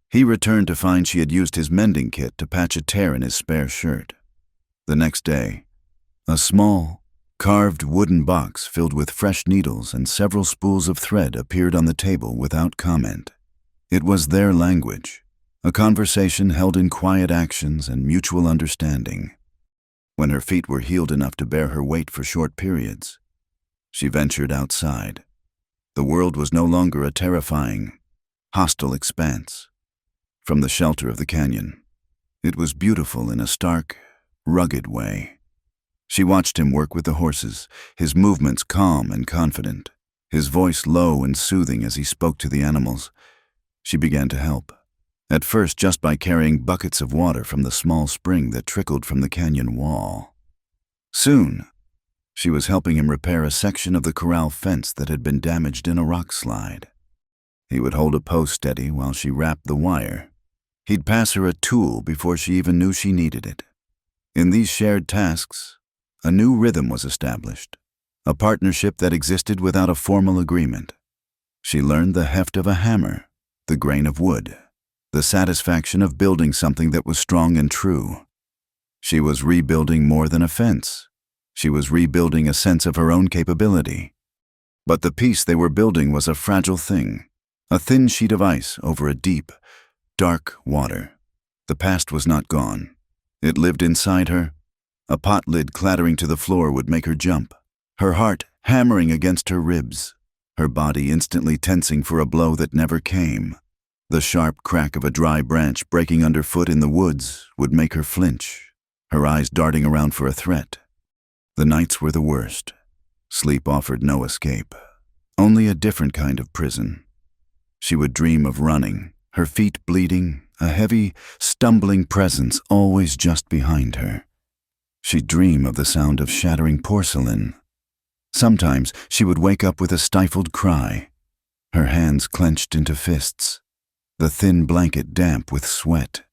he returned to find she had used his mending kit to patch a tear in his spare shirt. The next day, a small, carved wooden box filled with fresh needles and several spools of thread appeared on the table without comment. It was their language, a conversation held in quiet actions and mutual understanding. When her feet were healed enough to bear her weight for short periods, she ventured outside. The world was no longer a terrifying, hostile expanse. From the shelter of the canyon, it was beautiful in a stark, rugged way. She watched him work with the horses, his movements calm and confident, his voice low and soothing as he spoke to the animals. She began to help, at first just by carrying buckets of water from the small spring that trickled from the canyon wall. Soon, she was helping him repair a section of the corral fence that had been damaged in a rock slide. He would hold a post steady while she wrapped the wire. He'd pass her a tool before she even knew she needed it. In these shared tasks, a new rhythm was established, a partnership that existed without a formal agreement. She learned the heft of a hammer, the grain of wood, the satisfaction of building something that was strong and true. She was rebuilding more than a fence. She was rebuilding a sense of her own capability. But the piece they were building was a fragile thing, a thin sheet of ice over a deep, dark water. The past was not gone. It lived inside her. A pot lid clattering to the floor would make her jump, her heart hammering against her ribs, her body instantly tensing for a blow that never came. The sharp crack of a dry branch breaking underfoot in the woods would make her flinch, her eyes darting around for a threat. The nights were the worst. Sleep offered no escape, only a different kind of prison. She would dream of running, her feet bleeding, a heavy, stumbling presence always just behind her. She'd dream of the sound of shattering porcelain. Sometimes she would wake up with a stifled cry, her hands clenched into fists, the thin blanket damp with sweat.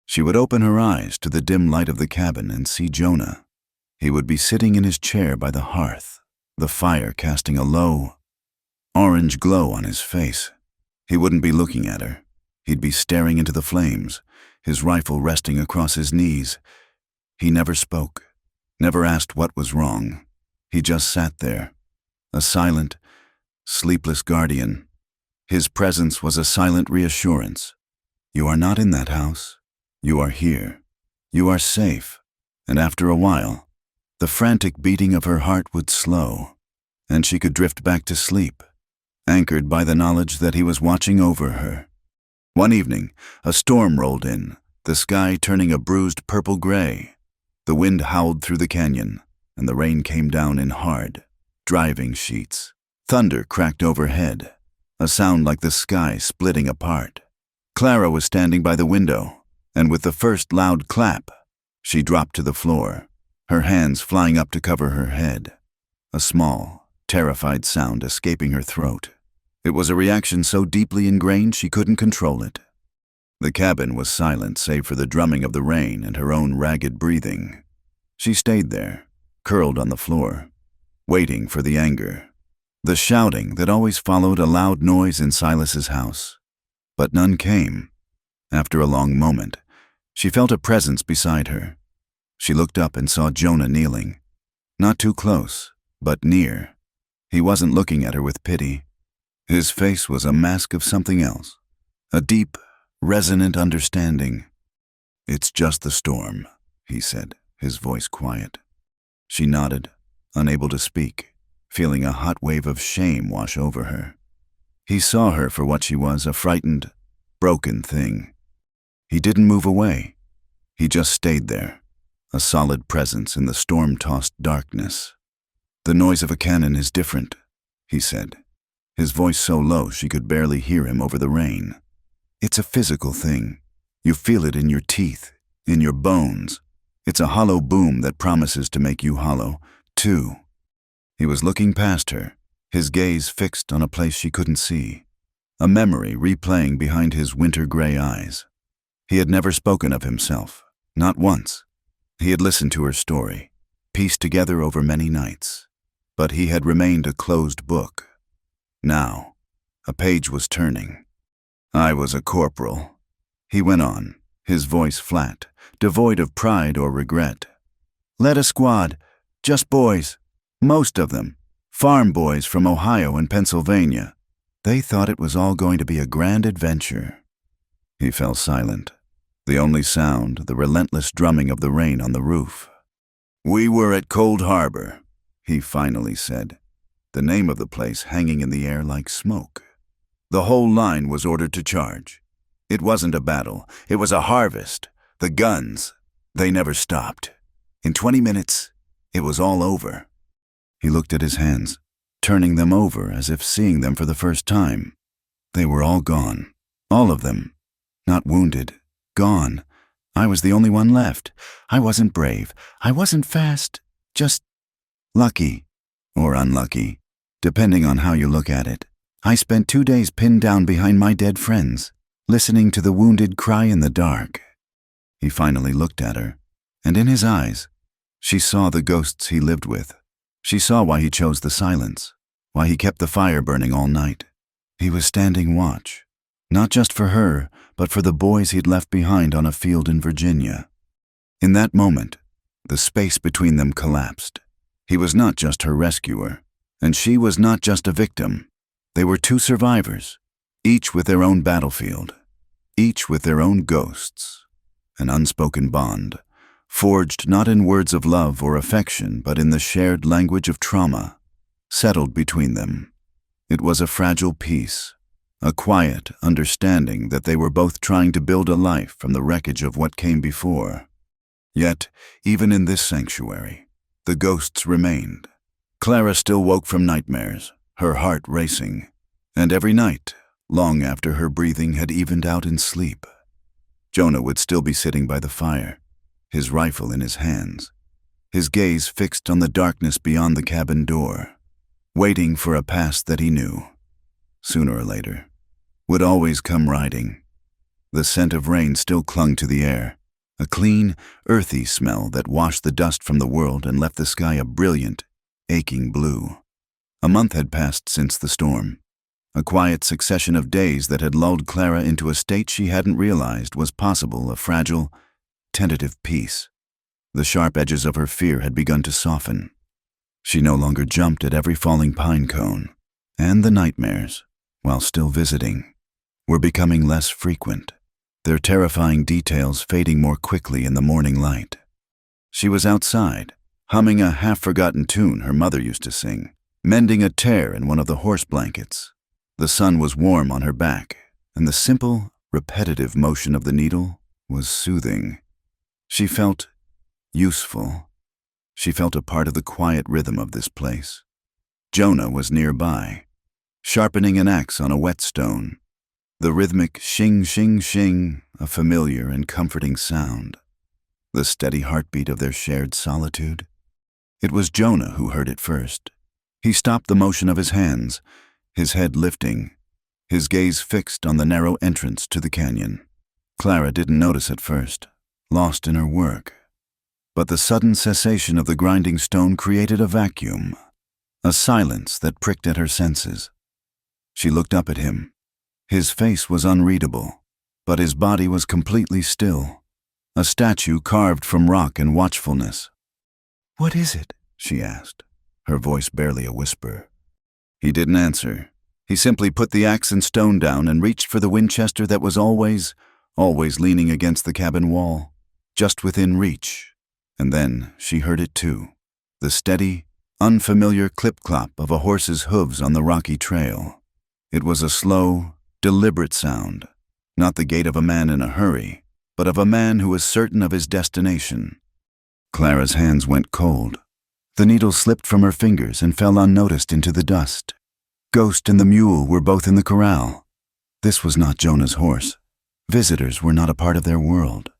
She would open her eyes to the dim light of the cabin and see Jonah. He would be sitting in his chair by the hearth, the fire casting a low, orange glow on his face. He wouldn't be looking at her. He'd be staring into the flames, his rifle resting across his knees. He never spoke, never asked what was wrong. He just sat there, a silent, sleepless guardian. His presence was a silent reassurance. You are not in that house. You are here. You are safe. And after a while, the frantic beating of her heart would slow, and she could drift back to sleep, anchored by the knowledge that he was watching over her. One evening, a storm rolled in, the sky turning a bruised purple-gray. The wind howled through the canyon, and the rain came down in hard, driving sheets. Thunder cracked overhead, a sound like the sky splitting apart. Clara was standing by the window, and with the first loud clap, she dropped to the floor, her hands flying up to cover her head. A small, terrified sound escaping her throat. It was a reaction so deeply ingrained she couldn't control it. The cabin was silent save for the drumming of the rain and her own ragged breathing. She stayed there, curled on the floor, waiting for the anger, the shouting that always followed a loud noise in Silas's house. But none came. After a long moment, she felt a presence beside her. She looked up and saw Jonah kneeling. Not too close, but near. He wasn't looking at her with pity. His face was a mask of something else, a deep, resonant understanding. "It's just the storm," he said, his voice quiet. She nodded, unable to speak, feeling a hot wave of shame wash over her. He saw her for what she was, a frightened, broken thing. He didn't move away. He just stayed there, a solid presence in the storm-tossed darkness. "The noise of a cannon is different," he said, his voice so low she could barely hear him over the rain. "It's a physical thing. You feel it in your teeth, in your bones. It's a hollow boom that promises to make you hollow, too." He was looking past her, his gaze fixed on a place she couldn't see, a memory replaying behind his winter-gray eyes. He had never spoken of himself, not once. He had listened to her story, pieced together over many nights, but he had remained a closed book. Now, a page was turning. "I was a corporal," he went on, his voice flat, devoid of pride or regret. "Led a squad, just boys, most of them, farm boys from Ohio and Pennsylvania. They thought it was all going to be a grand adventure." He fell silent, the only sound the relentless drumming of the rain on the roof. "We were at Cold Harbor," he finally said, the name of the place hanging in the air like smoke. "The whole line was ordered to charge. It wasn't a battle, it was a harvest. The guns, they never stopped. In 20 minutes, it was all over." He looked at his hands, turning them over as if seeing them for the first time. They were all gone, all of them. Not wounded, gone. I was the only one left. I wasn't brave, I wasn't fast, just lucky, or unlucky, depending on how you look at it. I spent 2 days pinned down behind my dead friends, listening to the wounded cry in the dark. He finally looked at her, and in his eyes, she saw the ghosts he lived with. She saw why he chose the silence, why he kept the fire burning all night. He was standing watch, Not just for her, but for the boys he'd left behind on a field in Virginia. In that moment, the space between them collapsed. He was not just her rescuer, and she was not just a victim. They were two survivors, each with their own battlefield, each with their own ghosts. An unspoken bond, forged not in words of love or affection, but in the shared language of trauma, settled between them. It was a fragile peace, a quiet understanding that they were both trying to build a life from the wreckage of what came before. Yet, even in this sanctuary, the ghosts remained. Clara still woke from nightmares, her heart racing, and every night, long after her breathing had evened out in sleep, Jonah would still be sitting by the fire, his rifle in his hands, his gaze fixed on the darkness beyond the cabin door, waiting for a past that he knew, sooner or later, would always come riding. The scent of rain still clung to the air, a clean, earthy smell that washed the dust from the world and left the sky a brilliant, aching blue. A month had passed since the storm, a quiet succession of days that had lulled Clara into a state she hadn't realized was possible, a fragile, tentative peace. The sharp edges of her fear had begun to soften. She no longer jumped at every falling pine cone, and the nightmares, while still visiting, were becoming less frequent, their terrifying details fading more quickly in the morning light. She was outside, humming a half-forgotten tune her mother used to sing, mending a tear in one of the horse blankets. The sun was warm on her back, and the simple, repetitive motion of the needle was soothing. She felt useful. She felt a part of the quiet rhythm of this place. Jonah was nearby, sharpening an axe on a whetstone, the rhythmic shing, shing, shing, a familiar and comforting sound, the steady heartbeat of their shared solitude. It was Jonah who heard it first. He stopped the motion of his hands, his head lifting, his gaze fixed on the narrow entrance to the canyon. Clara didn't notice at first, lost in her work. But the sudden cessation of the grinding stone created a vacuum, a silence that pricked at her senses. She looked up at him. His face was unreadable, but his body was completely still, a statue carved from rock and watchfulness. "What is it?" she asked, her voice barely a whisper. He didn't answer. He simply put the axe and stone down and reached for the Winchester that was always leaning against the cabin wall, just within reach. And then she heard it too, the steady, unfamiliar clip-clop of a horse's hooves on the rocky trail. It was a slow, deliberate sound, not the gait of a man in a hurry, but of a man who was certain of his destination. Clara's hands went cold. The needle slipped from her fingers and fell unnoticed into the dust. Ghost and the mule were both in the corral. This was not Jonah's horse. Visitors were not a part of their world.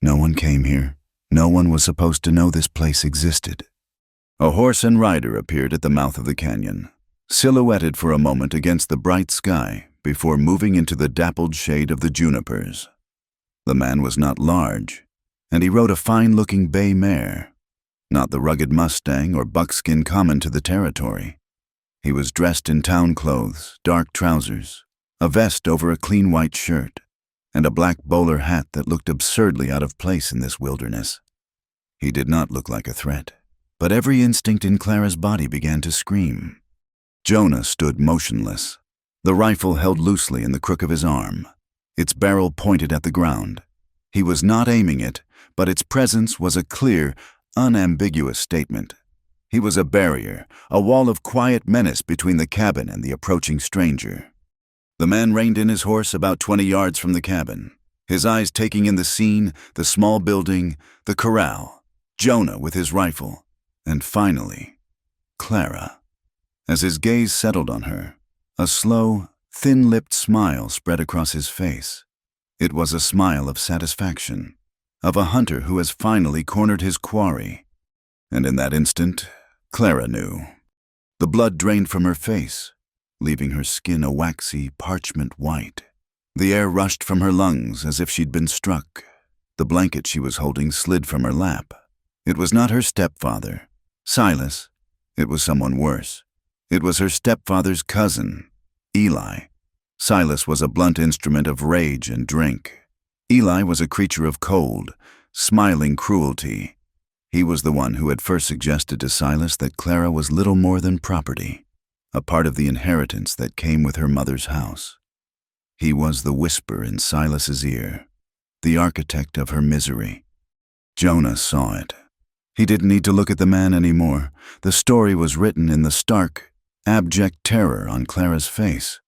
No one came here. No one was supposed to know this place existed. A horse and rider appeared at the mouth of the canyon, silhouetted for a moment against the bright sky before moving into the dappled shade of the junipers. The man was not large, and he rode a fine-looking bay mare, not the rugged Mustang or buckskin common to the territory. He was dressed in town clothes, dark trousers, a vest over a clean white shirt, and a black bowler hat that looked absurdly out of place in this wilderness. He did not look like a threat, but every instinct in Clara's body began to scream. Jonah stood motionless, the rifle held loosely in the crook of his arm, its barrel pointed at the ground. He was not aiming it, but its presence was a clear, unambiguous statement. He was a barrier, a wall of quiet menace between the cabin and the approaching stranger. The man reined in his horse about 20 yards from the cabin, his eyes taking in the scene, the small building, the corral, Jonah with his rifle, and finally, Clara. As his gaze settled on her, a slow, thin-lipped smile spread across his face. It was a smile of satisfaction, of a hunter who has finally cornered his quarry. And in that instant, Clara knew. The blood drained from her face, leaving her skin a waxy, parchment white. The air rushed from her lungs as if she'd been struck. The blanket she was holding slid from her lap. It was not her stepfather, Silas. It was someone worse. It was her stepfather's cousin, Eli, Silas was a blunt instrument of rage and drink. Eli was a creature of cold, smiling cruelty. He was the one who had first suggested to Silas that Clara was little more than property, a part of the inheritance that came with her mother's house. He was the whisper in Silas's ear, the architect of her misery. Jonah saw it. He didn't need to look at the man anymore. The story was written in the stark, abject terror on Clara's face.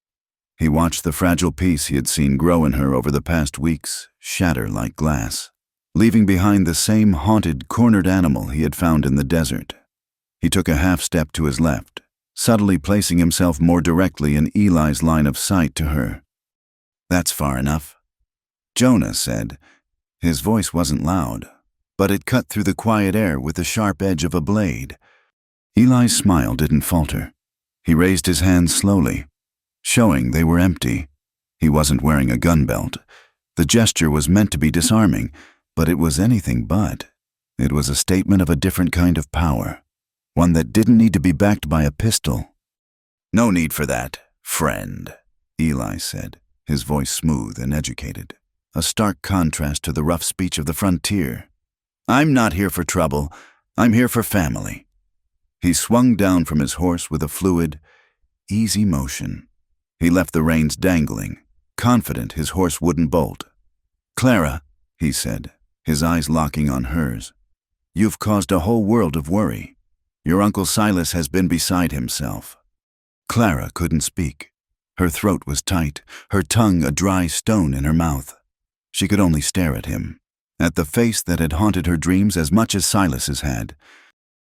He watched the fragile peace he had seen grow in her over the past weeks shatter like glass, leaving behind the same haunted, cornered animal he had found in the desert. He took a half-step to his left, subtly placing himself more directly in Eli's line of sight to her. "That's far enough," Jonah said. His voice wasn't loud, but it cut through the quiet air with the sharp edge of a blade. Eli's smile didn't falter. He raised his hands slowly, showing they were empty. He wasn't wearing a gun belt. The gesture was meant to be disarming, but it was anything but. It was a statement of a different kind of power, one that didn't need to be backed by a pistol. "No need for that, friend," Eli said, his voice smooth and educated, a stark contrast to the rough speech of the frontier. "I'm not here for trouble. I'm here for family." He swung down from his horse with a fluid, easy motion. He left the reins dangling, confident his horse wouldn't bolt. "Clara," he said, his eyes locking on hers, "you've caused a whole world of worry. Your Uncle Silas has been beside himself." Clara couldn't speak. Her throat was tight, her tongue a dry stone in her mouth. She could only stare at him, at the face that had haunted her dreams as much as Silas's had.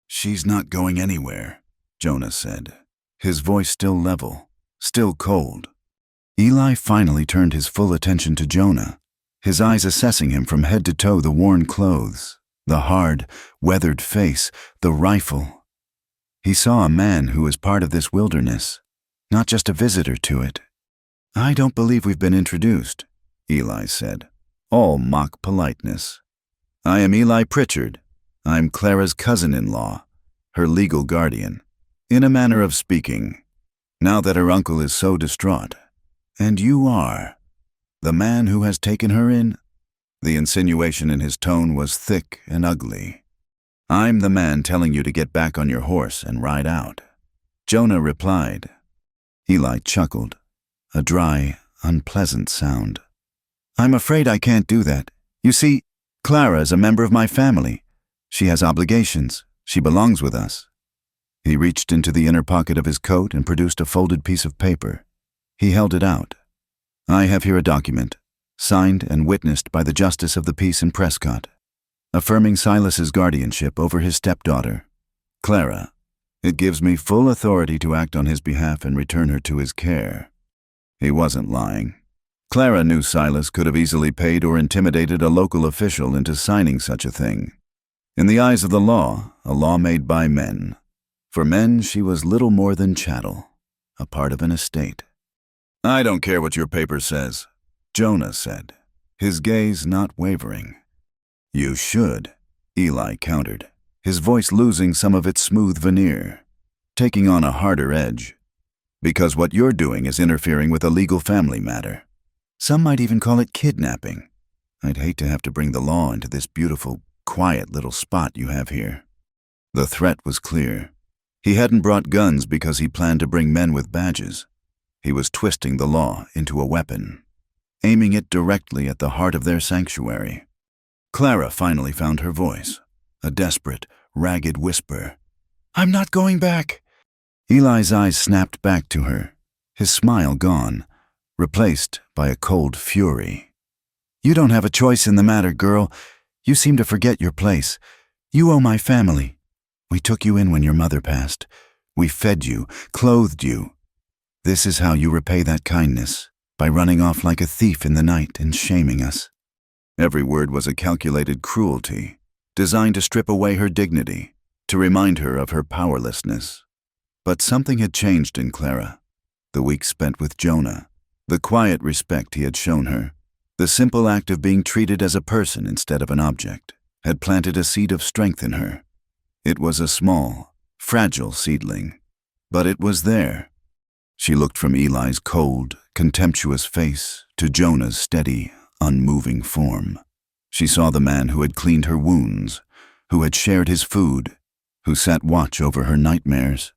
"She's not going anywhere," Jonah said, his voice still level, still cold. Eli finally turned his full attention to Jonah, his eyes assessing him from head to toe, the worn clothes, the hard, weathered face, the rifle. He saw a man who was part of this wilderness, not just a visitor to it. "I don't believe we've been introduced," Eli said, all mock politeness. "I am Eli Pritchard. I'm Clara's cousin-in-law, her legal guardian, in a manner of speaking, now that her uncle is so distraught. And you are the man who has taken her in?" The insinuation in his tone was thick and ugly. "I'm the man telling you to get back on your horse and ride out," Jonah replied. Eli chuckled, a dry, unpleasant sound. "I'm afraid I can't do that. You see, Clara is a member of my family. She has obligations. She belongs with us." He reached into the inner pocket of his coat and produced a folded piece of paper. He held it out. "I have here a document, signed and witnessed by the Justice of the Peace in Prescott, affirming Silas's guardianship over his stepdaughter, Clara. It gives me full authority to act on his behalf and return her to his care." He wasn't lying. Clara knew Silas could have easily paid or intimidated a local official into signing such a thing. In the eyes of the law, a law made by men. For men, she was little more than chattel, a part of an estate. "I don't care what your paper says," Jonah said, his gaze not wavering. "You should," Eli countered, his voice losing some of its smooth veneer, taking on a harder edge. "Because what you're doing is interfering with a legal family matter. Some might even call it kidnapping. I'd hate to have to bring the law into this beautiful, quiet little spot you have here." The threat was clear. He hadn't brought guns because he planned to bring men with badges. He was twisting the law into a weapon, aiming it directly at the heart of their sanctuary. Clara finally found her voice, a desperate, ragged whisper. "I'm not going back." Eli's eyes snapped back to her, his smile gone, replaced by a cold fury. "You don't have a choice in the matter, girl. You seem to forget your place. You owe my family. We took you in when your mother passed. We fed you, clothed you. This is how you repay that kindness, by running off like a thief in the night and shaming us." Every word was a calculated cruelty, designed to strip away her dignity, to remind her of her powerlessness. But something had changed in Clara. The weeks spent with Jonah, the quiet respect he had shown her, the simple act of being treated as a person instead of an object, had planted a seed of strength in her. It was a small, fragile seedling, but it was there. She looked from Eli's cold, contemptuous face to Jonah's steady, unmoving form. She saw the man who had cleaned her wounds, who had shared his food, who sat watch over her nightmares.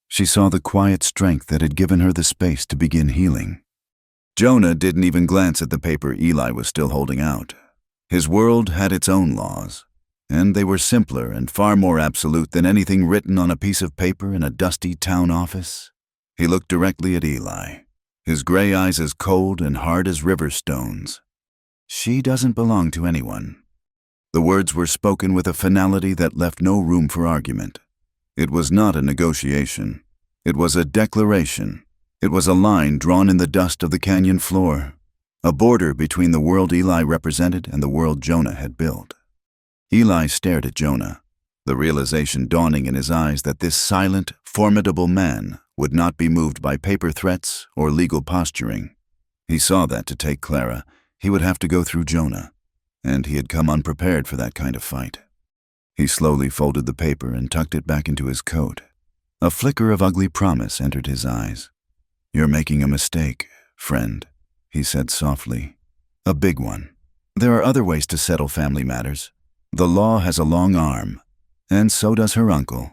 She saw the quiet strength that had given her the space to begin healing. Jonah didn't even glance at the paper Eli was still holding out. His world had its own laws, and they were simpler and far more absolute than anything written on a piece of paper in a dusty town office. He looked directly at Eli, his gray eyes as cold and hard as river stones. "She doesn't belong to anyone." The words were spoken with a finality that left no room for argument. It was not a negotiation. It was a declaration. It was a line drawn in the dust of the canyon floor, a border between the world Eli represented and the world Jonah had built. Eli stared at Jonah, the realization dawning in his eyes that this silent, formidable man would not be moved by paper threats or legal posturing. He saw that to take Clara, he would have to go through Jonah, and he had come unprepared for that kind of fight. He slowly folded the paper and tucked it back into his coat. A flicker of ugly promise entered his eyes. "You're making a mistake, friend," he said softly. "A big one. There are other ways to settle family matters. The law has a long arm, and so does her uncle."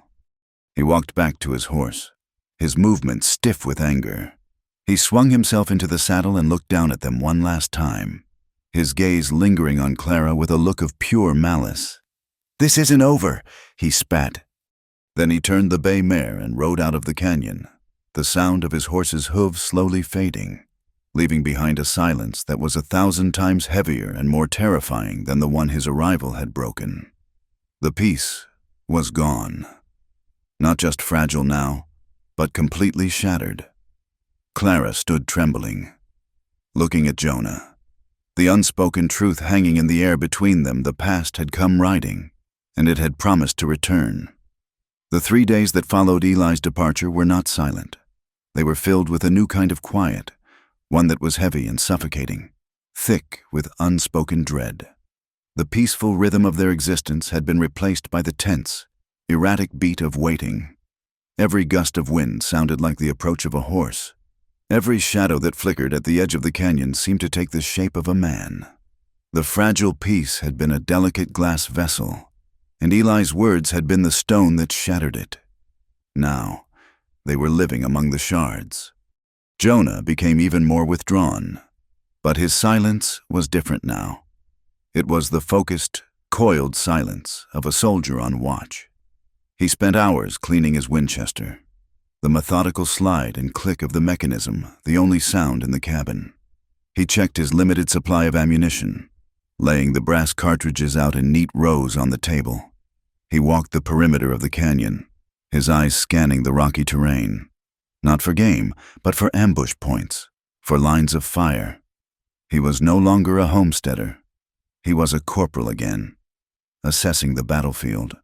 He walked back to his horse, his movement stiff with anger. He swung himself into the saddle and looked down at them one last time, his gaze lingering on Clara with a look of pure malice. "This isn't over," he spat. Then he turned the bay mare and rode out of the canyon, the sound of his horse's hooves slowly fading, leaving behind a silence that was 1,000 times heavier and more terrifying than the one his arrival had broken. The peace was gone. Not just fragile now, but completely shattered. Clara stood trembling, looking at Jonah. The unspoken truth hanging in the air between them, the past had come riding, and it had promised to return. The 3 days that followed Eli's departure were not silent. They were filled with a new kind of quiet, one that was heavy and suffocating, thick with unspoken dread. The peaceful rhythm of their existence had been replaced by the tense, erratic beat of waiting. Every gust of wind sounded like the approach of a horse. Every shadow that flickered at the edge of the canyon seemed to take the shape of a man. The fragile peace had been a delicate glass vessel, and Eli's words had been the stone that shattered it. Now, they were living among the shards. Jonah became even more withdrawn, but his silence was different now. It was the focused, coiled silence of a soldier on watch. He spent hours cleaning his Winchester, the methodical slide and click of the mechanism the only sound in the cabin. He checked his limited supply of ammunition, laying the brass cartridges out in neat rows on the table. He walked the perimeter of the canyon, his eyes scanning the rocky terrain, not for game, but for ambush points, for lines of fire. He was no longer a homesteader. He was a corporal again, assessing the battlefield.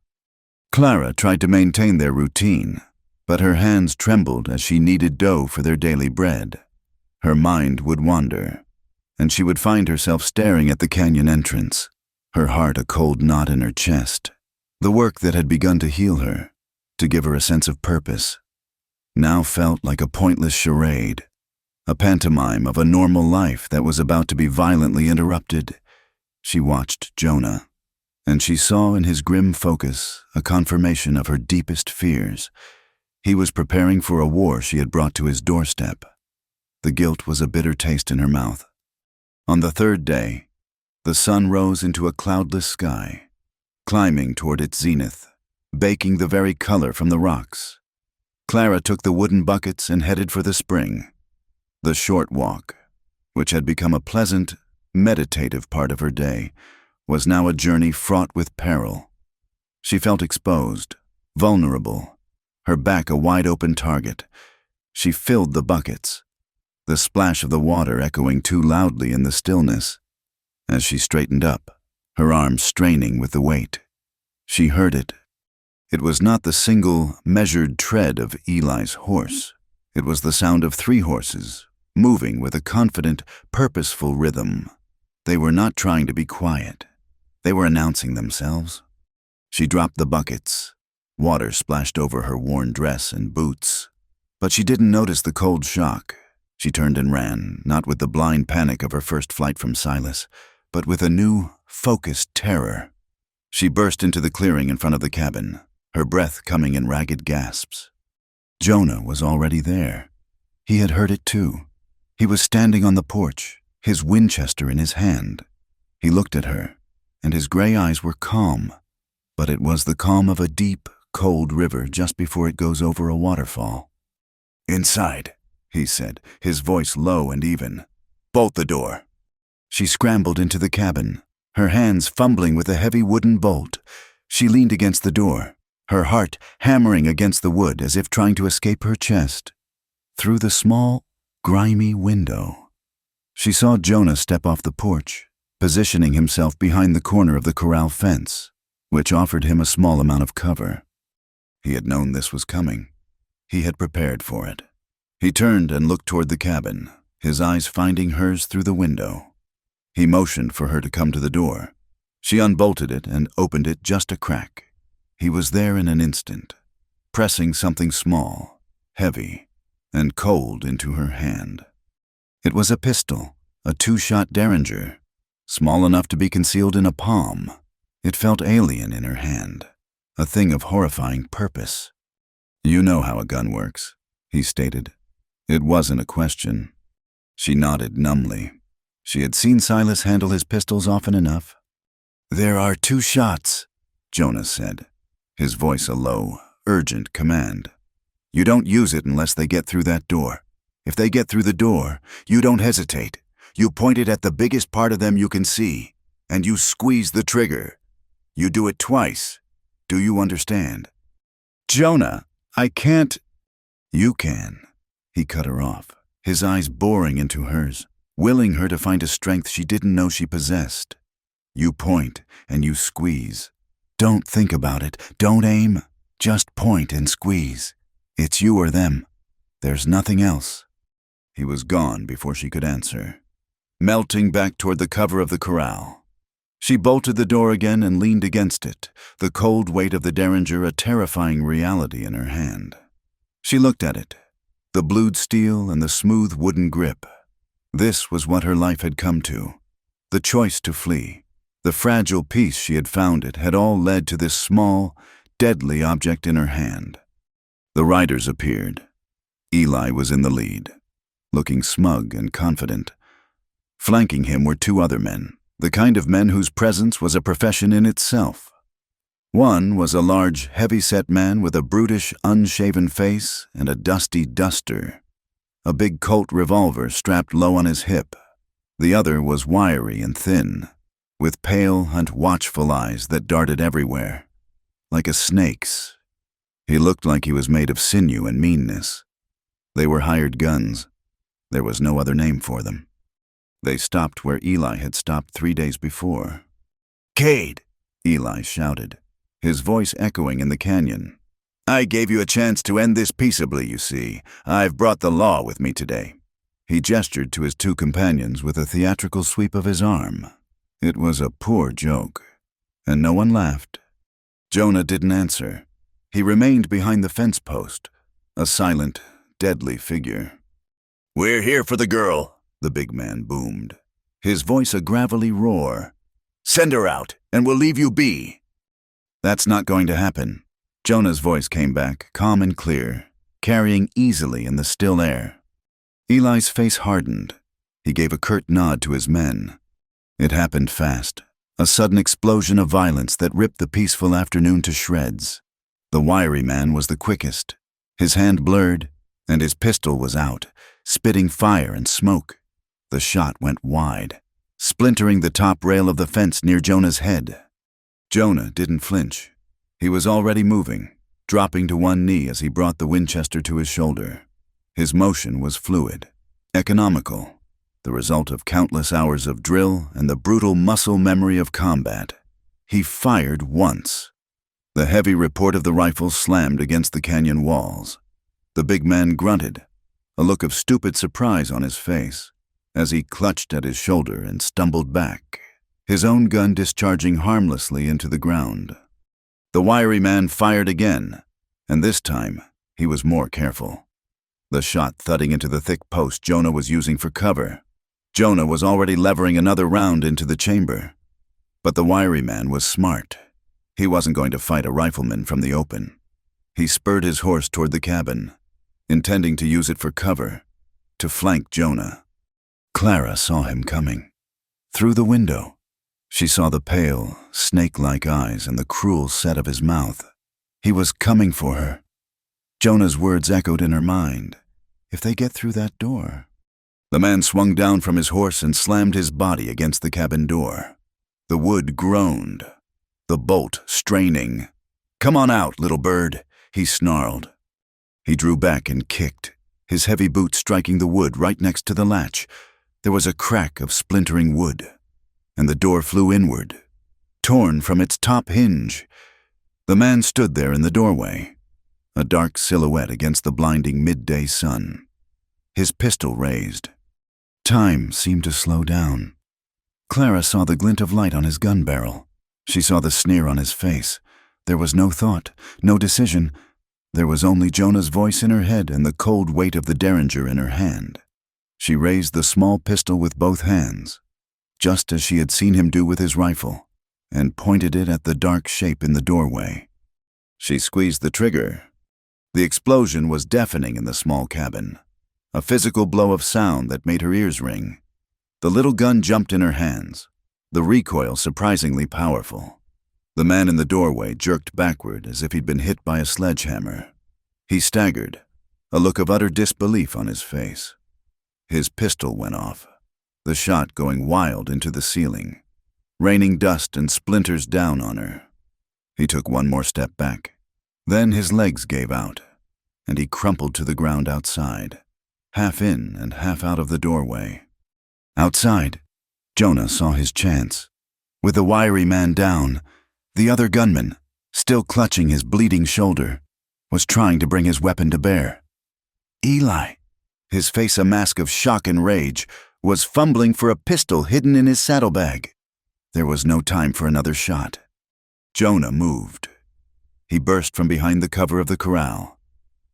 Clara tried to maintain their routine, but her hands trembled as she kneaded dough for their daily bread. Her mind would wander, and she would find herself staring at the canyon entrance, her heart a cold knot in her chest. The work that had begun to heal her, to give her a sense of purpose, now felt like a pointless charade, a pantomime of a normal life that was about to be violently interrupted. She watched Jonah, and she saw in his grim focus a confirmation of her deepest fears. He was preparing for a war she had brought to his doorstep. The guilt was a bitter taste in her mouth. On the 3rd day, the sun rose into a cloudless sky, climbing toward its zenith, baking the very color from the rocks. Clara took the wooden buckets and headed for the spring. The short walk, which had become a pleasant, meditative part of her day, was now a journey fraught with peril. She felt exposed, vulnerable, her back a wide-open target. She filled the buckets, the splash of the water echoing too loudly in the stillness. As she straightened up, her arms straining with the weight, she heard it. It was not the single, measured tread of Eli's horse. It was the sound of 3 horses, moving with a confident, purposeful rhythm. They were not trying to be quiet. They were announcing themselves. She dropped the buckets. Water splashed over her worn dress and boots. But she didn't notice the cold shock. She turned and ran, not with the blind panic of her first flight from Silas, but with a new, focused terror. She burst into the clearing in front of the cabin, her breath coming in ragged gasps. Jonah was already there. He had heard it too. He was standing on the porch, his Winchester in his hand. He looked at her, and his gray eyes were calm, but it was the calm of a deep, cold river just before it goes over a waterfall. "Inside," he said, his voice low and even. "Bolt the door." She scrambled into the cabin, her hands fumbling with a heavy wooden bolt. She leaned against the door, her heart hammering against the wood as if trying to escape her chest. Through the small, grimy window, she saw Jonah step off the porch, positioning himself behind the corner of the corral fence, which offered him a small amount of cover. He had known this was coming. He had prepared for it. He turned and looked toward the cabin, his eyes finding hers through the window. He motioned for her to come to the door. She unbolted it and opened it just a crack. He was there in an instant, pressing something small, heavy, and cold into her hand. It was a pistol, a 2-shot Derringer, small enough to be concealed in a palm. It felt alien in her hand, a thing of horrifying purpose. "You know how a gun works," he stated. It wasn't a question. She nodded numbly. She had seen Silas handle his pistols often enough. "There are 2 shots, Jonah said, his voice a low, urgent command. "You don't use it unless they get through that door. If they get through the door, you don't hesitate. You point it at the biggest part of them you can see, and you squeeze the trigger. You do it twice. Do you understand?" "Jonah, I can't." "You can." He cut her off, his eyes boring into hers, willing her to find a strength she didn't know she possessed. "You point and you squeeze. Don't think about it. Don't aim. Just point and squeeze. It's you or them. There's nothing else." He was gone before she could answer, melting back toward the cover of the corral. She bolted the door again and leaned against it, the cold weight of the Derringer a terrifying reality in her hand. She looked at it, the blued steel and the smooth wooden grip. This was what her life had come to. The choice to flee, the fragile peace she had found it, had all led to this small, deadly object in her hand. The riders appeared. Eli was in the lead, looking smug and confident. Flanking him were 2 other men, the kind of men whose presence was a profession in itself. One was a large, heavy-set man with a brutish, unshaven face and a dusty duster, a big Colt revolver strapped low on his hip. The other was wiry and thin, with pale and watchful eyes that darted everywhere, like a snake's. He looked like he was made of sinew and meanness. They were hired guns. There was no other name for them. They stopped where Eli had stopped 3 days before. "Cade!" Eli shouted, his voice echoing in the canyon. "I gave you a chance to end this peaceably, you see. I've brought the law with me today." He gestured to his 2 companions with a theatrical sweep of his arm. It was a poor joke, and no one laughed. Jonah didn't answer. He remained behind the fence post, a silent, deadly figure. "We're here for the girl," the big man boomed, his voice a gravelly roar. "Send her out, and we'll leave you be." "That's not going to happen." Jonah's voice came back, calm and clear, carrying easily in the still air. Eli's face hardened. He gave a curt nod to his men. It happened fast, a sudden explosion of violence that ripped the peaceful afternoon to shreds. The wiry man was the quickest. His hand blurred, and his pistol was out, spitting fire and smoke. The shot went wide, splintering the top rail of the fence near Jonah's head. Jonah didn't flinch. He was already moving, dropping to one knee as he brought the Winchester to his shoulder. His motion was fluid, economical, the result of countless hours of drill and the brutal muscle memory of combat. He fired once. The heavy report of the rifle slammed against the canyon walls. The big man grunted, a look of stupid surprise on his face, as he clutched at his shoulder and stumbled back, his own gun discharging harmlessly into the ground. The wiry man fired again, and this time he was more careful. the shot thudding into the thick post Jonah was using for cover. Jonah was already levering another round into the chamber. But the wiry man was smart. He wasn't going to fight a rifleman from the open. He spurred his horse toward the cabin, intending to use it for cover, to flank Jonah. Clara saw him coming. Through the window, she saw the pale, snake-like eyes and the cruel set of his mouth. He was coming for her. Jonah's words echoed in her mind. If they get through that door. The man swung down from his horse and slammed his body against the cabin door. The wood groaned, the bolt straining. "Come on out, little bird," he snarled. He drew back and kicked, his heavy boot striking the wood right next to the latch. There was a crack of splintering wood, and the door flew inward, torn from its top hinge. The man stood there in the doorway, a dark silhouette against the blinding midday sun, his pistol raised. Time seemed to slow down. Clara saw the glint of light on his gun barrel. She saw the sneer on his face. There was no thought, no decision. There was only Jonah's voice in her head and the cold weight of the derringer in her hand. She raised the small pistol with both hands, just as she had seen him do with his rifle, and pointed it at the dark shape in the doorway. She squeezed the trigger. The explosion was deafening in the small cabin, a physical blow of sound that made her ears ring. The little gun jumped in her hands, the recoil surprisingly powerful. The man in the doorway jerked backward as if he'd been hit by a sledgehammer. He staggered, a look of utter disbelief on his face. His pistol went off, the shot going wild into the ceiling, raining dust and splinters down on her. He took one more step back. Then his legs gave out, and he crumpled to the ground outside, half in and half out of the doorway. Outside, Jonah saw his chance. With the wiry man down, the other gunman, still clutching his bleeding shoulder, was trying to bring his weapon to bear. Eli, his face a mask of shock and rage, was fumbling for a pistol hidden in his saddlebag. There was no time for another shot. Jonah moved. He burst from behind the cover of the corral,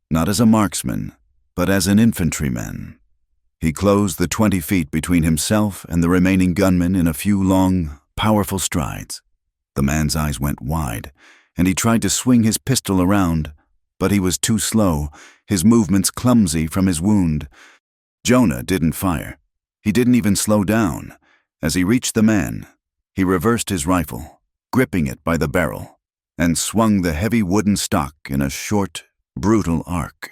not as a marksman, but as an infantryman. He closed the 20 feet between himself and the remaining gunman in a few long, powerful strides. The man's eyes went wide, and he tried to swing his pistol around, but he was too slow, his movements clumsy from his wound. Jonah didn't fire. He didn't even slow down. As he reached the man, he reversed his rifle, gripping it by the barrel, and swung the heavy wooden stock in a short, brutal arc.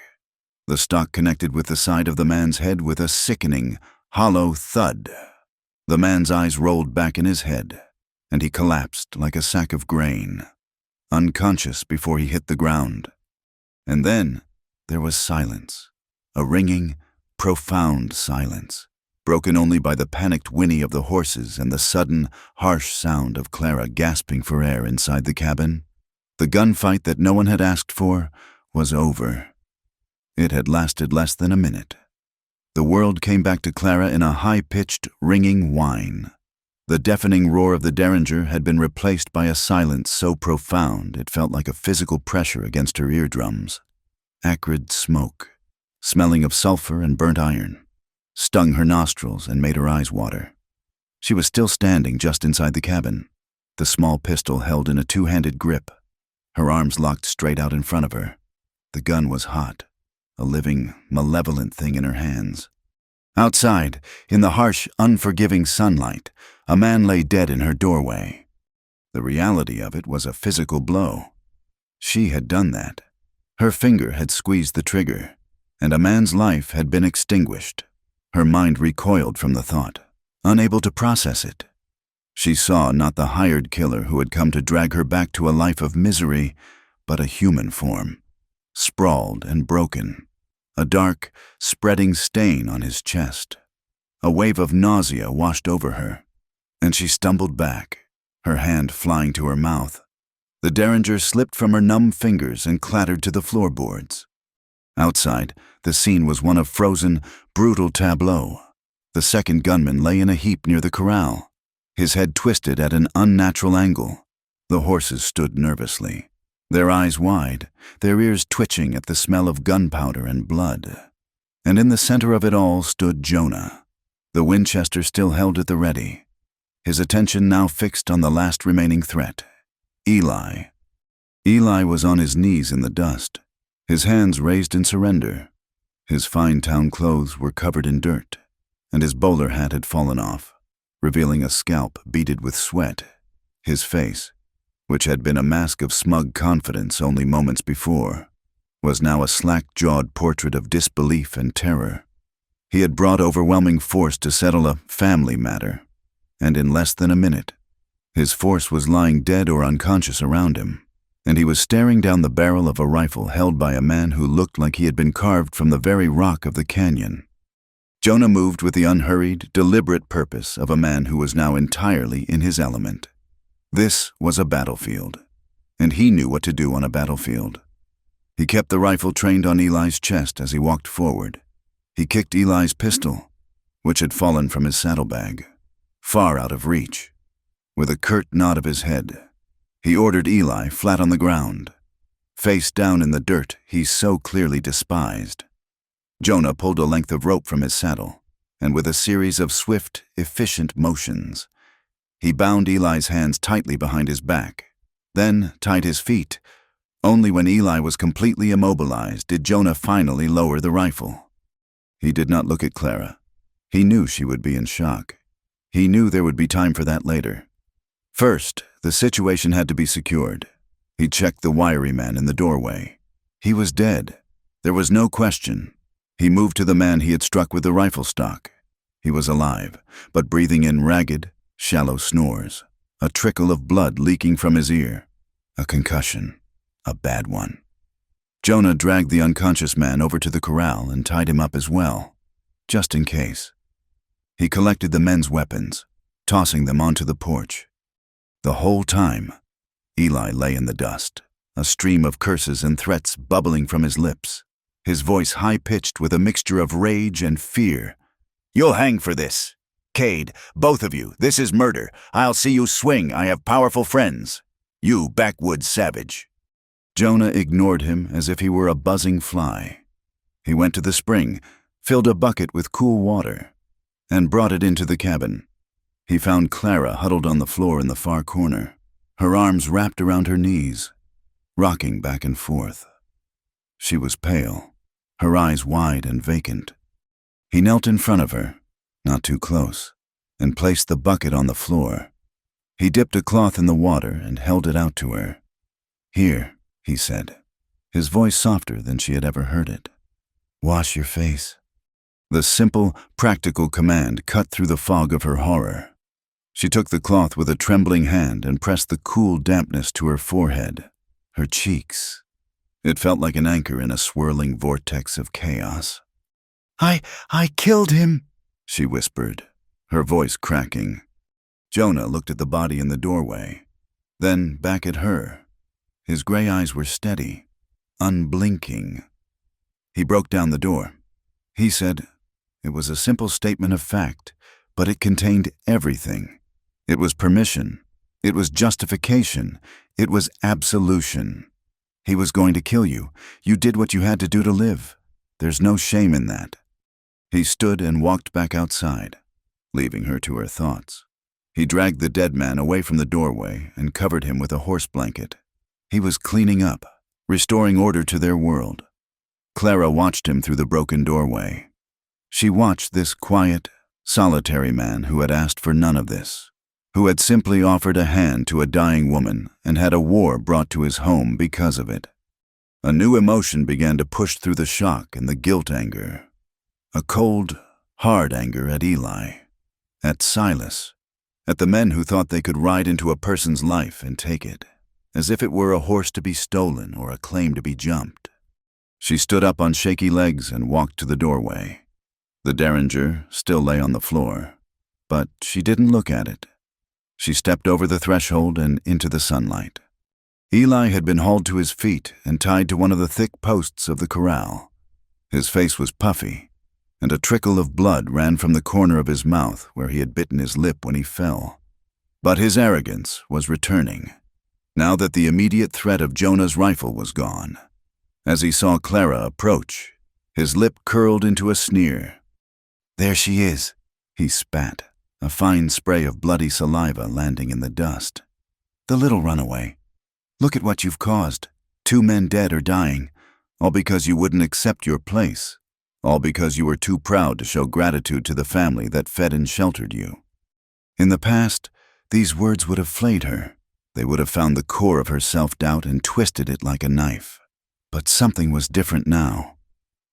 The stock connected with the side of the man's head with a sickening, hollow thud. The man's eyes rolled back in his head, and he collapsed like a sack of grain, unconscious before he hit the ground. And then there was silence, a ringing, profound silence, broken only by the panicked whinny of the horses and the sudden, harsh sound of Clara gasping for air inside the cabin. The gunfight that no one had asked for was over. It had lasted less than a minute. The world came back to Clara in a high-pitched, ringing whine. The deafening roar of the derringer had been replaced by a silence so profound it felt like a physical pressure against her eardrums. Acrid smoke, smelling of sulfur and burnt iron, stung her nostrils and made her eyes water. She was still standing just inside the cabin, the small pistol held in a two-handed grip, her arms locked straight out in front of her. The gun was hot, a living, malevolent thing in her hands. Outside, in the harsh, unforgiving sunlight, a man lay dead in her doorway. The reality of it was a physical blow. She had done that. Her finger had squeezed the trigger, and a man's life had been extinguished. Her mind recoiled from the thought, unable to process it. She saw not the hired killer who had come to drag her back to a life of misery, but a human form, sprawled and broken, a dark, spreading stain on his chest. A wave of nausea washed over her, and she stumbled back, her hand flying to her mouth. The derringer slipped from her numb fingers and clattered to the floorboards. Outside, the scene was one of frozen, brutal tableau. The second gunman lay in a heap near the corral, his head twisted at an unnatural angle. The horses stood nervously, their eyes wide, their ears twitching at the smell of gunpowder and blood. And in the center of it all stood Jonah, the Winchester still held at the ready, his attention now fixed on the last remaining threat, Eli. Eli was on his knees in the dust, his hands raised in surrender. His fine town clothes were covered in dirt, and his bowler hat had fallen off, revealing a scalp beaded with sweat. His face, which had been a mask of smug confidence only moments before, was now a slack-jawed portrait of disbelief and terror. He had brought overwhelming force to settle a family matter, and in less than a minute, his force was lying dead or unconscious around him, and he was staring down the barrel of a rifle held by a man who looked like he had been carved from the very rock of the canyon. Jonah moved with the unhurried, deliberate purpose of a man who was now entirely in his element. This was a battlefield, and he knew what to do on a battlefield. He kept the rifle trained on Eli's chest as he walked forward. He kicked Eli's pistol, which had fallen from his saddlebag, far out of reach. With a curt nod of his head, he ordered Eli flat on the ground, face down in the dirt he so clearly despised. Jonah pulled a length of rope from his saddle, and with a series of swift, efficient motions, he bound Eli's hands tightly behind his back, then tied his feet. Only when Eli was completely immobilized did Jonah finally lower the rifle. He did not look at Clara. He knew she would be in shock. He knew there would be time for that later. First, the situation had to be secured. He checked the wiry man in the doorway. He was dead. There was no question. He moved to the man he had struck with the rifle stock. He was alive, but breathing in ragged, shallow snores, a trickle of blood leaking from his ear. A concussion. A bad one. Jonah dragged the unconscious man over to the corral and tied him up as well, just in case. He collected the men's weapons, tossing them onto the porch. The whole time, Eli lay in the dust, a stream of curses and threats bubbling from his lips, his voice high-pitched with a mixture of rage and fear. "You'll hang for this. Cade, both of you, this is murder. I'll see you swing. I have powerful friends. You backwoods savage." Jonah ignored him as if he were a buzzing fly. He went to the spring, filled a bucket with cool water, and brought it into the cabin. He found Clara huddled on the floor in the far corner, her arms wrapped around her knees, rocking back and forth. She was pale, her eyes wide and vacant. He knelt in front of her, not too close, and placed the bucket on the floor. He dipped a cloth in the water and held it out to her. "Here," he said, his voice softer than she had ever heard it. "Wash your face." The simple, practical command cut through the fog of her horror. She took the cloth with a trembling hand and pressed the cool dampness to her forehead, her cheeks. It felt like an anchor in a swirling vortex of chaos. I killed him," she whispered, her voice cracking. Jonah looked at the body in the doorway, then back at her. His gray eyes were steady, unblinking. He broke down the door. He said, it was a simple statement of fact, but it contained everything. It was permission. It was justification. It was absolution. He was going to kill you. You did what you had to do to live. There's no shame in that. He stood and walked back outside, leaving her to her thoughts. He dragged the dead man away from the doorway and covered him with a horse blanket. He was cleaning up, restoring order to their world. Clara watched him through the broken doorway. She watched this quiet, solitary man who had asked for none of this, who had simply offered a hand to a dying woman and had a war brought to his home because of it. A new emotion began to push through the shock and the guilt anger. A cold, hard anger at Eli, at Silas, at the men who thought they could ride into a person's life and take it, as if it were a horse to be stolen or a claim to be jumped. She stood up on shaky legs and walked to the doorway. The derringer still lay on the floor, but she didn't look at it. She stepped over the threshold and into the sunlight. Eli had been hauled to his feet and tied to one of the thick posts of the corral. His face was puffy, and a trickle of blood ran from the corner of his mouth where he had bitten his lip when he fell. But his arrogance was returning, now that the immediate threat of Jonah's rifle was gone. As he saw Clara approach, His lip curled into a sneer. "There she is," he spat, a fine spray of bloody saliva landing in the dust. "The little runaway. Look at what you've caused. 2 men dead or dying, all because you wouldn't accept your place, all because you were too proud to show gratitude to the family that fed and sheltered you." In the past, these words would have flayed her. They would have found the core of her self-doubt and twisted it like a knife. But something was different now.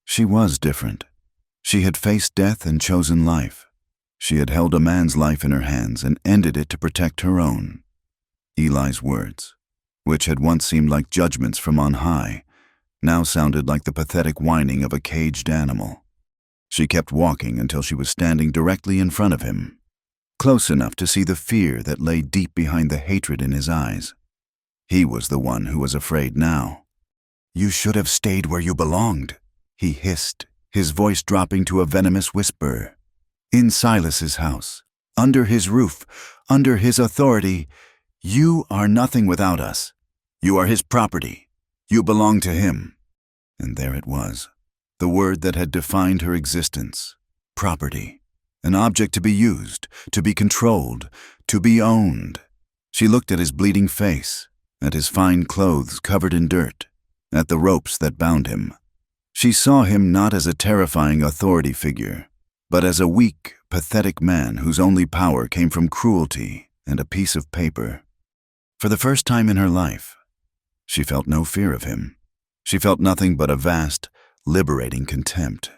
She was different. She had faced death and chosen life. She had held a man's life in her hands and ended it to protect her own. Eli's words, which had once seemed like judgments from on high, now sounded like the pathetic whining of a caged animal. She kept walking until she was standing directly in front of him, close enough to see the fear that lay deep behind the hatred in his eyes. He was the one who was afraid now. "You should have stayed where you belonged," he hissed, his voice dropping to a venomous whisper. "In Silas's house, under his roof, under his authority. You are nothing without us. You are his property. You belong to him." And there it was, the word that had defined her existence. Property. An object to be used, to be controlled, to be owned. She looked at his bleeding face, at his fine clothes covered in dirt, at the ropes that bound him. She saw him not as a terrifying authority figure, but as a weak, pathetic man whose only power came from cruelty and a piece of paper. For the first time in her life, she felt no fear of him. She felt nothing but a vast, liberating contempt.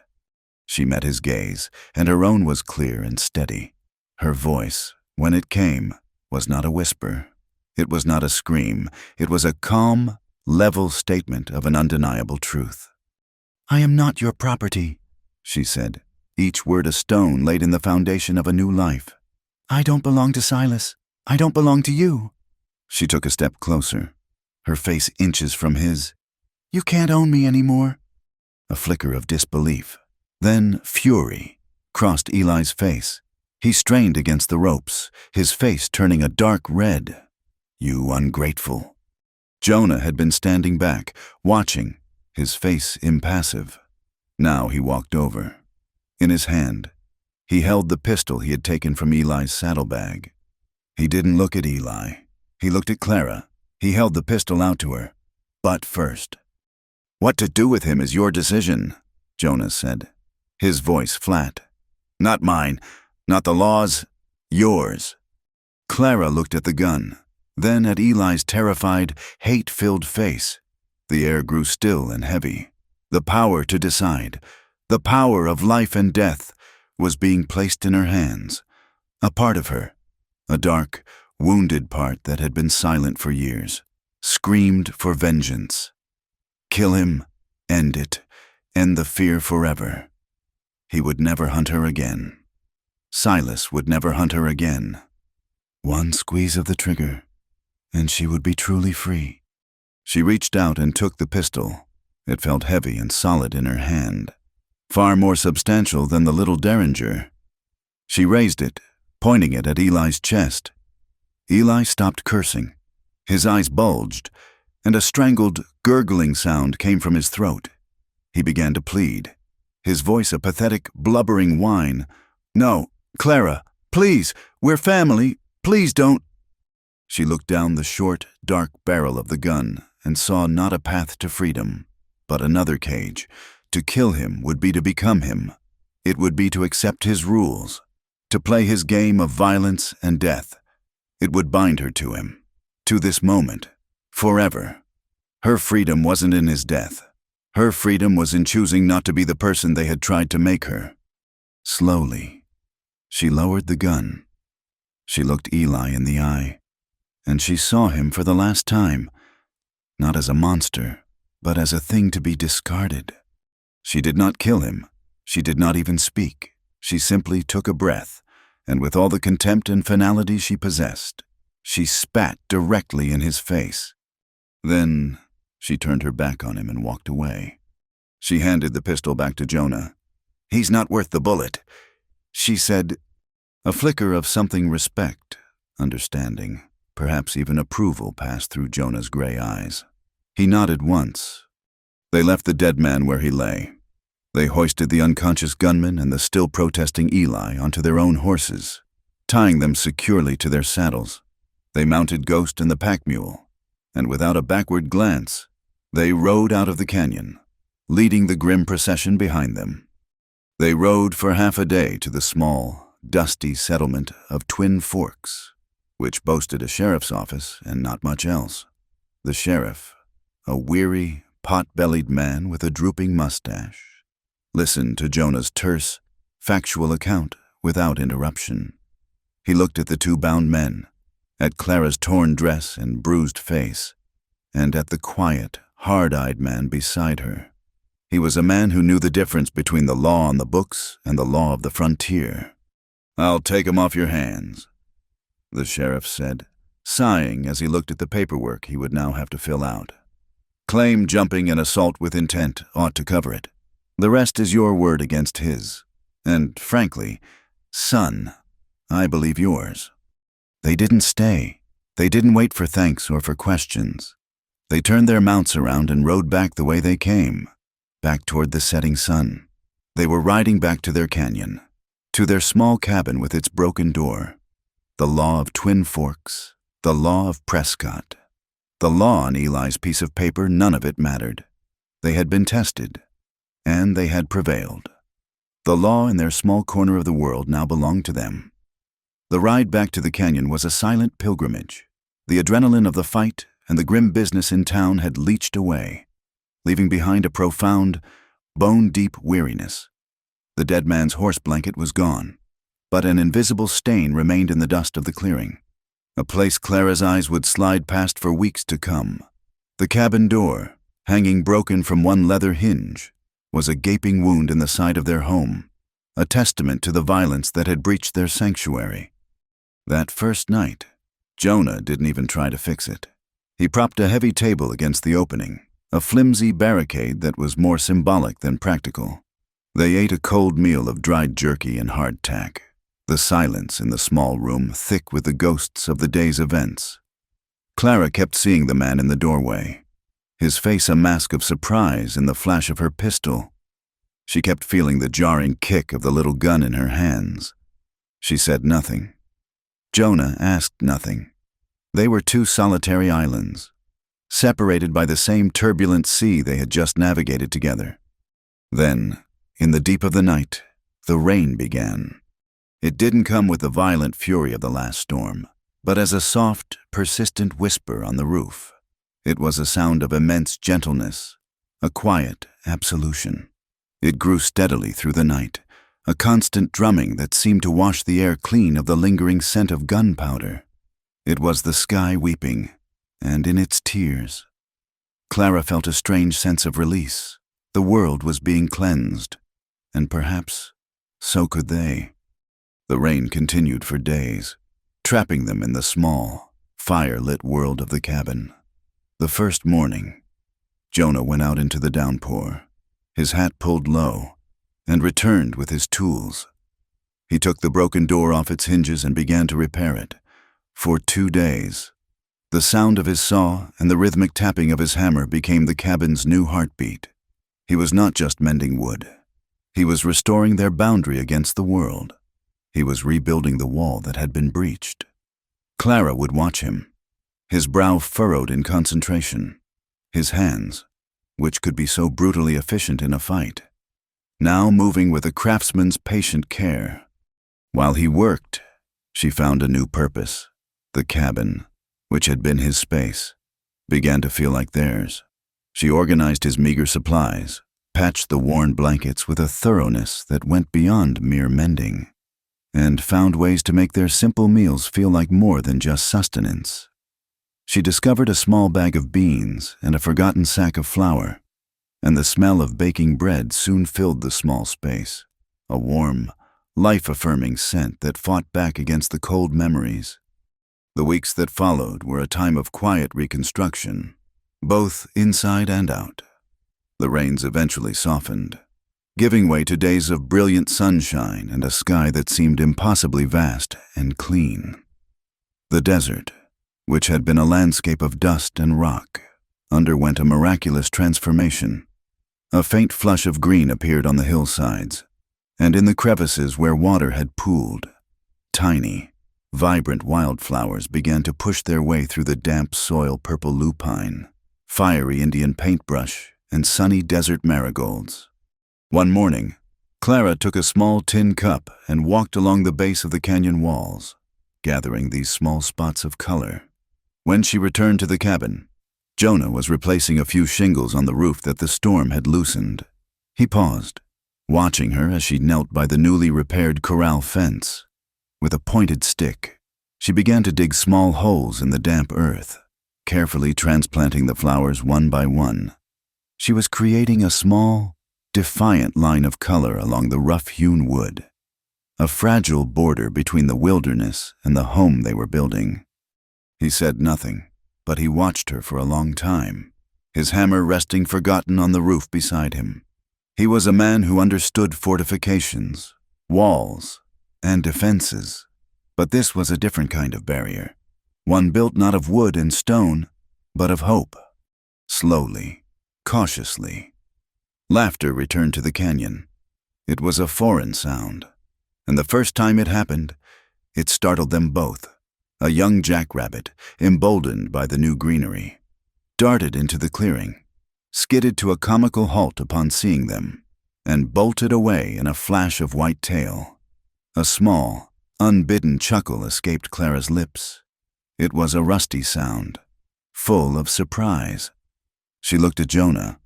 She met his gaze, and her own was clear and steady. Her voice, when it came, was not a whisper. It was not a scream. It was a calm, level statement of an undeniable truth. "I am not your property," she said, each word a stone laid in the foundation of a new life. "I don't belong to Silas. I don't belong to you." She took a step closer, her face inches from his. "You can't own me anymore." A flicker of disbelief, then fury, crossed Eli's face. He strained against the ropes, his face turning a dark red. "You ungrateful." Jonah had been standing back, watching, his face impassive. Now he walked over. In his hand, he held the pistol he had taken from Eli's saddlebag. He didn't look at Eli. He looked at Clara. He held the pistol out to her. "But first." "What to do with him is your decision," Jonah said, his voice flat. "Not mine, not the law's, yours." Clara looked at the gun, then at Eli's terrified, hate-filled face. The air grew still and heavy. The power to decide, the power of life and death, was being placed in her hands. A part of her, a dark, wounded part that had been silent for years, screamed for vengeance. Kill him, end it, end the fear forever. He would never hunt her again. Silas would never hunt her again. One squeeze of the trigger, and she would be truly free. She reached out and took the pistol. It felt heavy and solid in her hand, far more substantial than the little derringer. She raised it, pointing it at Eli's chest. Eli stopped cursing. His eyes bulged, and a strangled, gurgling sound came from his throat. He began to plead, his voice a pathetic, blubbering whine. "No, Clara, please, we're family, please don't." She looked down the short, dark barrel of the gun and saw not a path to freedom, but another cage. To kill him would be to become him. It would be to accept his rules, to play his game of violence and death. It would bind her to him, to this moment, forever. Her freedom wasn't in his death. Her freedom was in choosing not to be the person they had tried to make her. Slowly, she lowered the gun. She looked Eli in the eye, and she saw him for the last time, not as a monster, but as a thing to be discarded. She did not kill him. She did not even speak. She simply took a breath, and with all the contempt and finality she possessed, she spat directly in his face. Then she turned her back on him and walked away. She handed the pistol back to Jonah. "He's not worth the bullet," she said. A flicker of something respect, understanding, perhaps even approval passed through Jonah's gray eyes. He nodded once. They left the dead man where he lay. They hoisted the unconscious gunman and the still protesting Eli onto their own horses, tying them securely to their saddles. They mounted Ghost and the pack mule, and without a backward glance, they rode out of the canyon, leading the grim procession behind them. They rode for half a day to the small, dusty settlement of Twin Forks, which boasted a sheriff's office and not much else. The sheriff, a weary, pot-bellied man with a drooping mustache, listened to Jonah's terse, factual account without interruption. He looked at the two bound men, at Clara's torn dress and bruised face, and at the quiet, hard-eyed man beside her. He was a man who knew the difference between the law on the books and the law of the frontier. "I'll take 'em off your hands," the sheriff said, sighing as he looked at the paperwork he would now have to fill out. "Claim jumping and assault with intent ought to cover it. The rest is your word against his. And, frankly, son, I believe yours." They didn't stay. They didn't wait for thanks or for questions. They turned their mounts around and rode back the way they came, back toward the setting sun. They were riding back to their canyon, to their small cabin with its broken door. The law of Twin Forks, the law of Prescott. The law on Eli's piece of paper, none of it mattered. They had been tested, and they had prevailed. The law in their small corner of the world now belonged to them. The ride back to the canyon was a silent pilgrimage. The adrenaline of the fight and the grim business in town had leached away, leaving behind a profound, bone-deep weariness. The dead man's horse blanket was gone, but an invisible stain remained in the dust of the clearing, a place Clara's eyes would slide past for weeks to come. The cabin door, hanging broken from one leather hinge, was a gaping wound in the side of their home, a testament to the violence that had breached their sanctuary. That first night, Jonah didn't even try to fix it. He propped a heavy table against the opening, a flimsy barricade that was more symbolic than practical. They ate a cold meal of dried jerky and hardtack, the silence in the small room thick with the ghosts of the day's events. Clara kept seeing the man in the doorway, his face a mask of surprise in the flash of her pistol. She kept feeling the jarring kick of the little gun in her hands. She said nothing. Jonah asked nothing. They were two solitary islands, separated by the same turbulent sea they had just navigated together. Then, in the deep of the night, the rain began. It didn't come with the violent fury of the last storm, but as a soft, persistent whisper on the roof. It was a sound of immense gentleness, a quiet absolution. It grew steadily through the night, a constant drumming that seemed to wash the air clean of the lingering scent of gunpowder. It was the sky weeping, and in its tears, Clara felt a strange sense of release. The world was being cleansed, and perhaps so could they. The rain continued for days, trapping them in the small, fire-lit world of the cabin. The first morning, Jonah went out into the downpour, his hat pulled low, and returned with his tools. He took the broken door off its hinges and began to repair it. For 2 days, the sound of his saw and the rhythmic tapping of his hammer became the cabin's new heartbeat. He was not just mending wood. He was restoring their boundary against the world. He was rebuilding the wall that had been breached. Clara would watch him, his brow furrowed in concentration, his hands, which could be so brutally efficient in a fight, now moving with a craftsman's patient care. While he worked, she found a new purpose. The cabin, which had been his space, began to feel like theirs. She organized his meager supplies, patched the worn blankets with a thoroughness that went beyond mere mending, and found ways to make their simple meals feel like more than just sustenance. She discovered a small bag of beans and a forgotten sack of flour, and the smell of baking bread soon filled the small space, a warm, life-affirming scent that fought back against the cold memories. The weeks that followed were a time of quiet reconstruction, both inside and out. The rains eventually softened, giving way to days of brilliant sunshine and a sky that seemed impossibly vast and clean. The desert, which had been a landscape of dust and rock, underwent a miraculous transformation. A faint flush of green appeared on the hillsides, and in the crevices where water had pooled, tiny, vibrant wildflowers began to push their way through the damp soil: purple lupine, fiery Indian paintbrush, and sunny desert marigolds. One morning, Clara took a small tin cup and walked along the base of the canyon walls, gathering these small spots of color. When she returned to the cabin, Jonah was replacing a few shingles on the roof that the storm had loosened. He paused, watching her as she knelt by the newly repaired corral fence. With a pointed stick, she began to dig small holes in the damp earth, carefully transplanting the flowers one by one. She was creating a small, defiant line of color along the rough-hewn wood, a fragile border between the wilderness and the home they were building. He said nothing, but he watched her for a long time, his hammer resting forgotten on the roof beside him. He was a man who understood fortifications, walls, and defenses, but this was a different kind of barrier, one built not of wood and stone, but of hope. Slowly, cautiously, laughter returned to the canyon. It was a foreign sound, and the first time it happened, it startled them both. A young jackrabbit, emboldened by the new greenery, darted into the clearing, skidded to a comical halt upon seeing them, and bolted away in a flash of white tail. A small, unbidden chuckle escaped Clara's lips. It was a rusty sound, full of surprise. She looked at Jonah,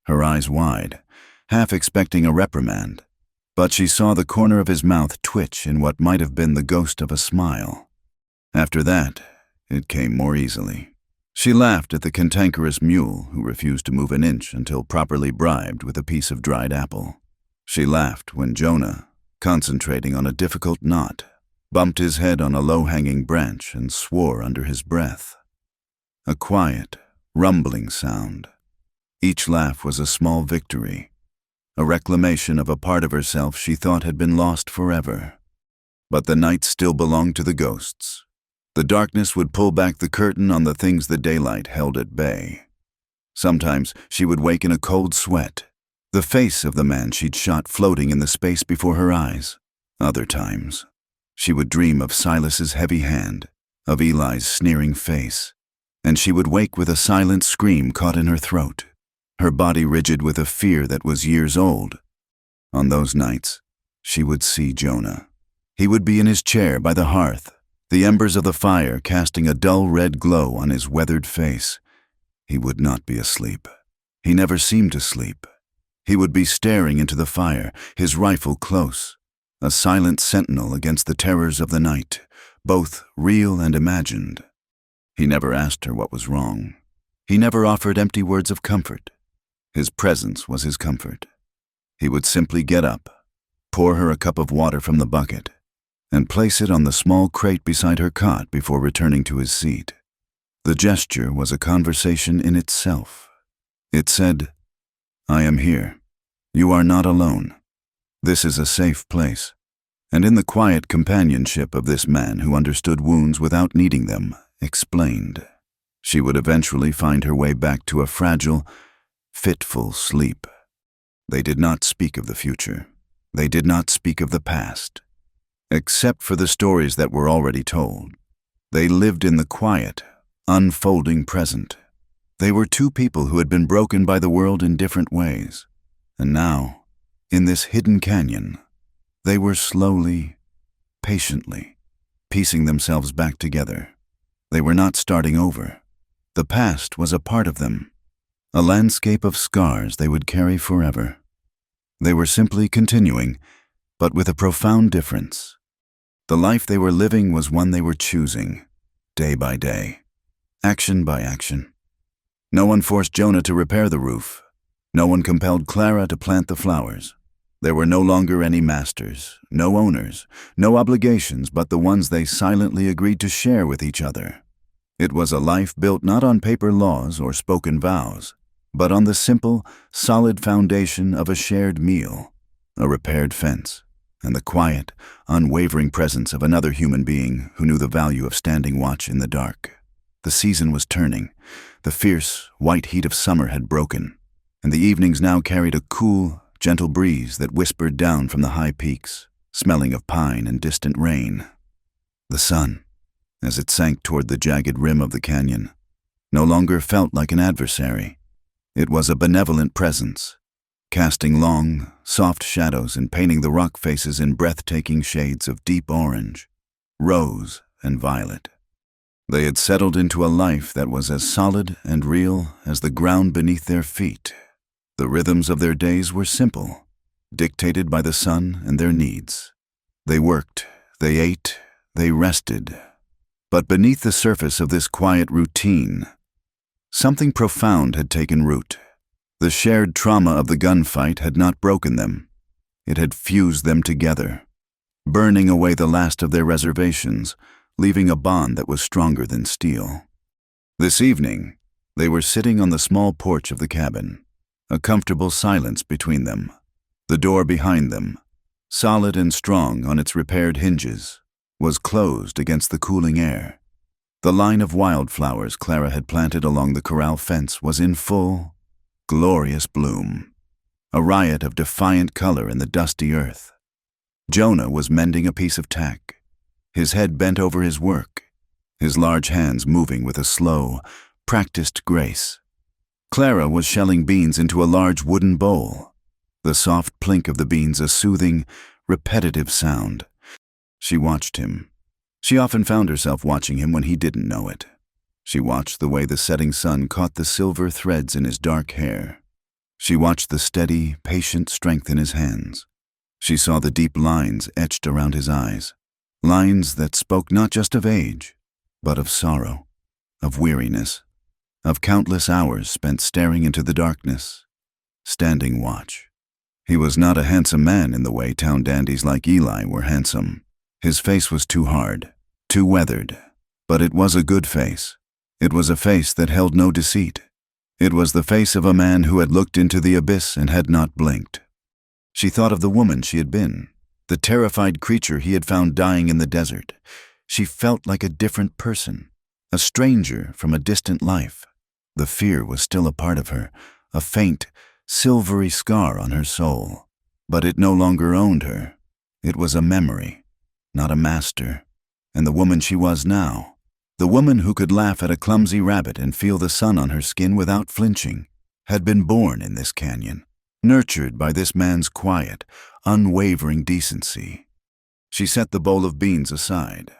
her eyes wide, half expecting a reprimand, but she saw the corner of his mouth twitch in what might have been the ghost of a smile. After that, it came more easily. She laughed at the cantankerous mule who refused to move an inch until properly bribed with a piece of dried apple. She laughed when Jonah, concentrating on a difficult knot, bumped his head on a low-hanging branch and swore under his breath. A quiet, rumbling sound. Each laugh was a small victory, a reclamation of a part of herself she thought had been lost forever. But the night still belonged to the ghosts. The darkness would pull back the curtain on the things the daylight held at bay. Sometimes she would wake in a cold sweat, the face of the man she'd shot floating in the space before her eyes. Other times, she would dream of Silas's heavy hand, of Eli's sneering face, and she would wake with a silent scream caught in her throat, her body rigid with a fear that was years old. On those nights, she would see Jonah. He would be in his chair by the hearth, the embers of the fire casting a dull red glow on his weathered face. He would not be asleep. He never seemed to sleep. He would be staring into the fire, his rifle close, a silent sentinel against the terrors of the night, both real and imagined. He never asked her what was wrong. He never offered empty words of comfort. His presence was his comfort. He would simply get up, pour her a cup of water from the bucket, and place it on the small crate beside her cot before returning to his seat. The gesture was a conversation in itself. It said, "I am here. You are not alone. This is a safe place." And in the quiet companionship of this man who understood wounds without needing them, explained, she would eventually find her way back to a fragile, fitful sleep. They did not speak of the future. They did not speak of the past. Except for the stories that were already told, they lived in the quiet, unfolding present. They were two people who had been broken by the world in different ways, and now, in this hidden canyon, they were slowly, patiently, piecing themselves back together. They were not starting over. The past was a part of them, a landscape of scars they would carry forever. They were simply continuing, but with a profound difference. The life they were living was one they were choosing, day by day, action by action. No one forced Jonah to repair the roof. No one compelled Clara to plant the flowers. There were no longer any masters, no owners, no obligations but the ones they silently agreed to share with each other. It was a life built not on paper laws or spoken vows, but on the simple, solid foundation of a shared meal, a repaired fence, and the quiet, unwavering presence of another human being who knew the value of standing watch in the dark. The season was turning. The fierce, white heat of summer had broken, and the evenings now carried a cool, gentle breeze that whispered down from the high peaks, smelling of pine and distant rain. The sun, as it sank toward the jagged rim of the canyon, no longer felt like an adversary. It was a benevolent presence, casting long, soft shadows and painting the rock faces in breathtaking shades of deep orange, rose, and violet. They had settled into a life that was as solid and real as the ground beneath their feet. The rhythms of their days were simple, dictated by the sun and their needs. They worked, they ate, they rested. But beneath the surface of this quiet routine, something profound had taken root. The shared trauma of the gunfight had not broken them. It had fused them together, burning away the last of their reservations, leaving a bond that was stronger than steel. This evening, they were sitting on the small porch of the cabin, a comfortable silence between them. The door behind them, solid and strong on its repaired hinges, was closed against the cooling air. The line of wildflowers Clara had planted along the corral fence was in full, glorious bloom, a riot of defiant color in the dusty earth. Jonah was mending a piece of tack, his head bent over his work, his large hands moving with a slow, practiced grace. Clara was shelling beans into a large wooden bowl, the soft plink of the beans a soothing, repetitive sound. She watched him. She often found herself watching him when he didn't know it. She watched the way the setting sun caught the silver threads in his dark hair. She watched the steady, patient strength in his hands. She saw the deep lines etched around his eyes, lines that spoke not just of age, but of sorrow, of weariness, of countless hours spent staring into the darkness, standing watch. He was not a handsome man in the way town dandies like Eli were handsome. His face was too hard, too weathered, but it was a good face. It was a face that held no deceit. It was the face of a man who had looked into the abyss and had not blinked. She thought of the woman she had been, the terrified creature he had found dying in the desert. She felt like a different person, a stranger from a distant life. The fear was still a part of her, a faint, silvery scar on her soul. But it no longer owned her. It was a memory, not a master. And the woman she was now, the woman who could laugh at a clumsy rabbit and feel the sun on her skin without flinching, had been born in this canyon, nurtured by this man's quiet, unwavering decency. She set the bowl of beans aside.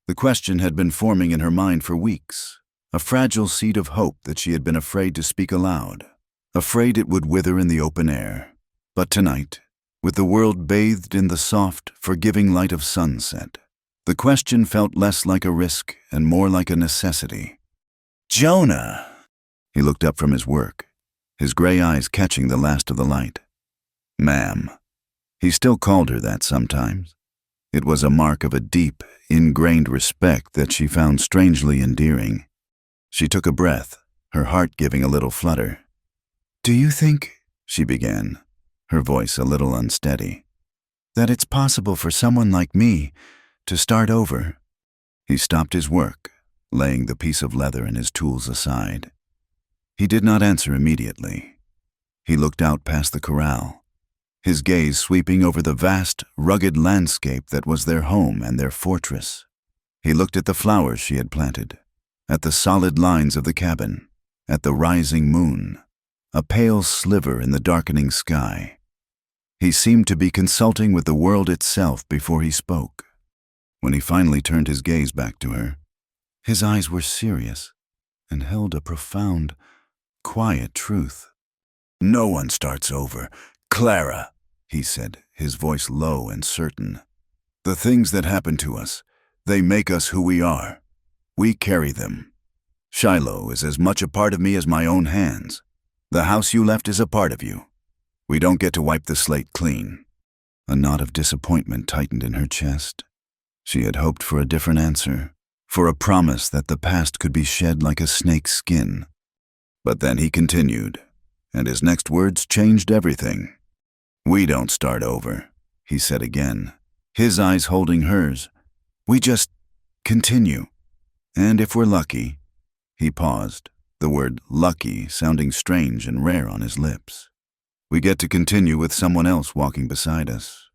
The question had been forming in her mind for weeks, a fragile seed of hope that she had been afraid to speak aloud, afraid it would wither in the open air. But tonight, with the world bathed in the soft, forgiving light of sunset, the question felt less like a risk and more like a necessity. "Jonah!" He looked up from his work, his gray eyes catching the last of the light. "Ma'am." He still called her that sometimes. It was a mark of a deep, ingrained respect that she found strangely endearing. She took a breath, her heart giving a little flutter. "Do you think," she began, her voice a little unsteady, "that it's possible for someone like me to start over?" He stopped his work, laying the piece of leather and his tools aside. He did not answer immediately. He looked out past the corral, his gaze sweeping over the vast, rugged landscape that was their home and their fortress. He looked at the flowers she had planted, at the solid lines of the cabin, at the rising moon, a pale sliver in the darkening sky. He seemed to be consulting with the world itself before he spoke. When he finally turned his gaze back to her, his eyes were serious and held a profound, quiet truth. "No one starts over, Clara," he said, his voice low and certain. "The things that happen to us, they make us who we are. We carry them. Shiloh is as much a part of me as my own hands. The house you left is a part of you. We don't get to wipe the slate clean." A knot of disappointment tightened in her chest. She had hoped for a different answer, for a promise that the past could be shed like a snake's skin. But then he continued, and his next words changed everything. "We don't start over," he said again, his eyes holding hers. "We just continue. And if we're lucky," he paused, the word lucky sounding strange and rare on his lips. We get to continue with someone else walking beside us.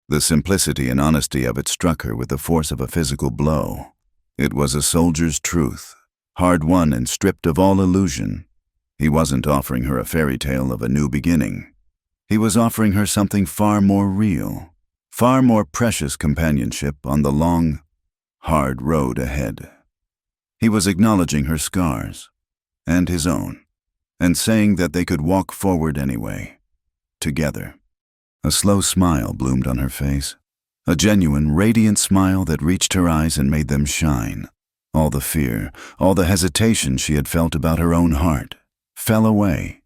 The simplicity and honesty of it struck her with the force of a physical blow. It was a soldier's truth, hard-won and stripped of all illusion. He wasn't offering her a fairy tale of a new beginning. He was offering her something far more real, far more precious companionship on the long, hard road ahead. He was acknowledging her scars, and his own, and saying that they could walk forward anyway, together. A slow smile bloomed on her face, a genuine, radiant smile that reached her eyes and made them shine. All the fear, all the hesitation she had felt about her own heart, fell away.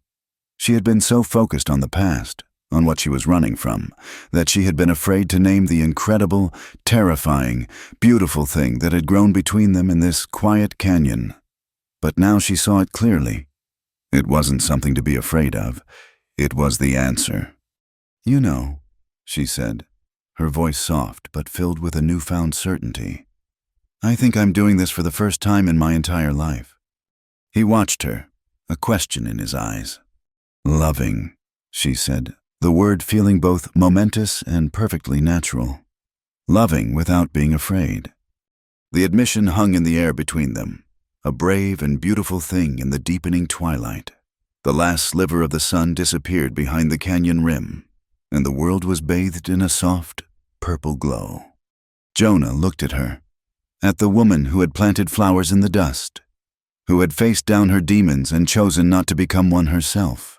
She had been so focused on the past, on what she was running from, that she had been afraid to name the incredible, terrifying, beautiful thing that had grown between them in this quiet canyon. But now she saw it clearly. It wasn't something to be afraid of. It was the answer. "You know," she said, her voice soft but filled with a newfound certainty. "I think I'm doing this for the first time in my entire life." He watched her, a question in his eyes. "Loving," she said, the word feeling both momentous and perfectly natural. Loving without being afraid. The admission hung in the air between them, a brave and beautiful thing in the deepening twilight. The last sliver of the sun disappeared behind the canyon rim, and the world was bathed in a soft, purple glow. Jonah looked at her, at the woman who had planted flowers in the dust, who had faced down her demons and chosen not to become one herself.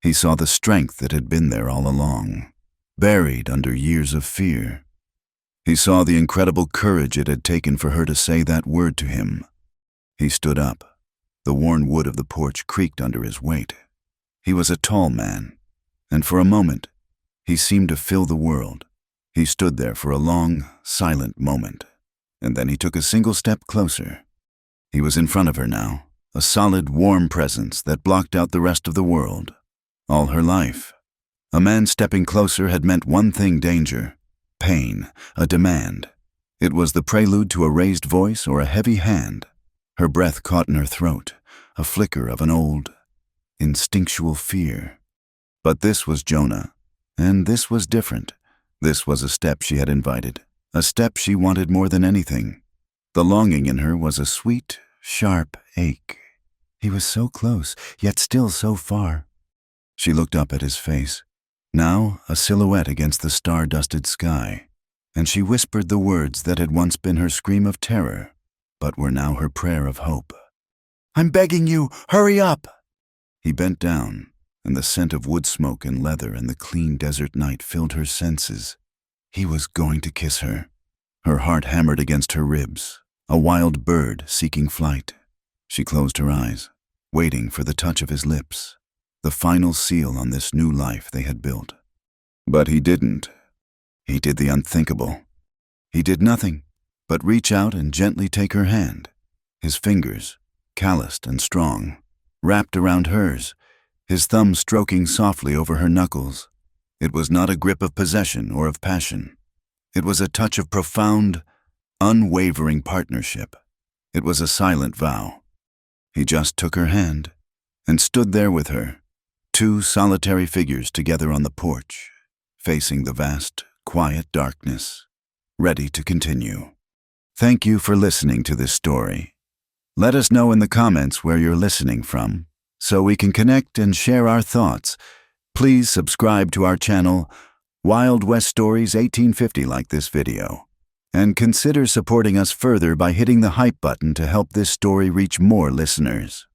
He saw the strength that had been there all along, buried under years of fear. He saw the incredible courage it had taken for her to say that word to him. He stood up. The worn wood of the porch creaked under his weight. He was a tall man, and for a moment, he seemed to fill the world. He stood there for a long, silent moment, and then he took a single step closer. He was in front of her now, a solid, warm presence that blocked out the rest of the world. All her life, a man stepping closer had meant one thing: danger, pain, a demand. It was the prelude to a raised voice or a heavy hand. Her breath caught in her throat, a flicker of an old, instinctual fear. But this was Jonah, and this was different. This was a step she had invited, a step she wanted more than anything. The longing in her was a sweet, sharp ache. He was so close, yet still so far. She looked up at his face, now a silhouette against the star-dusted sky, and she whispered the words that had once been her scream of terror, but were now her prayer of hope. "I'm begging you, hurry up!" He bent down, and the scent of wood smoke and leather and the clean desert night filled her senses. He was going to kiss her. Her heart hammered against her ribs, a wild bird seeking flight. She closed her eyes, waiting for the touch of his lips, the final seal on this new life they had built. But he didn't. He did the unthinkable. He did nothing but reach out and gently take her hand. His fingers, calloused and strong, wrapped around hers, his thumb stroking softly over her knuckles. It was not a grip of possession or of passion. It was a touch of profound, unwavering partnership. It was a silent vow. He just took her hand and stood there with her, two solitary figures together on the porch, facing the vast, quiet darkness, ready to continue. Thank you for listening to this story. Let us know in the comments where you're listening from, so we can connect and share our thoughts. Please subscribe to our channel, Wild West Stories 1850, like this video, and consider supporting us further by hitting the hype button to help this story reach more listeners.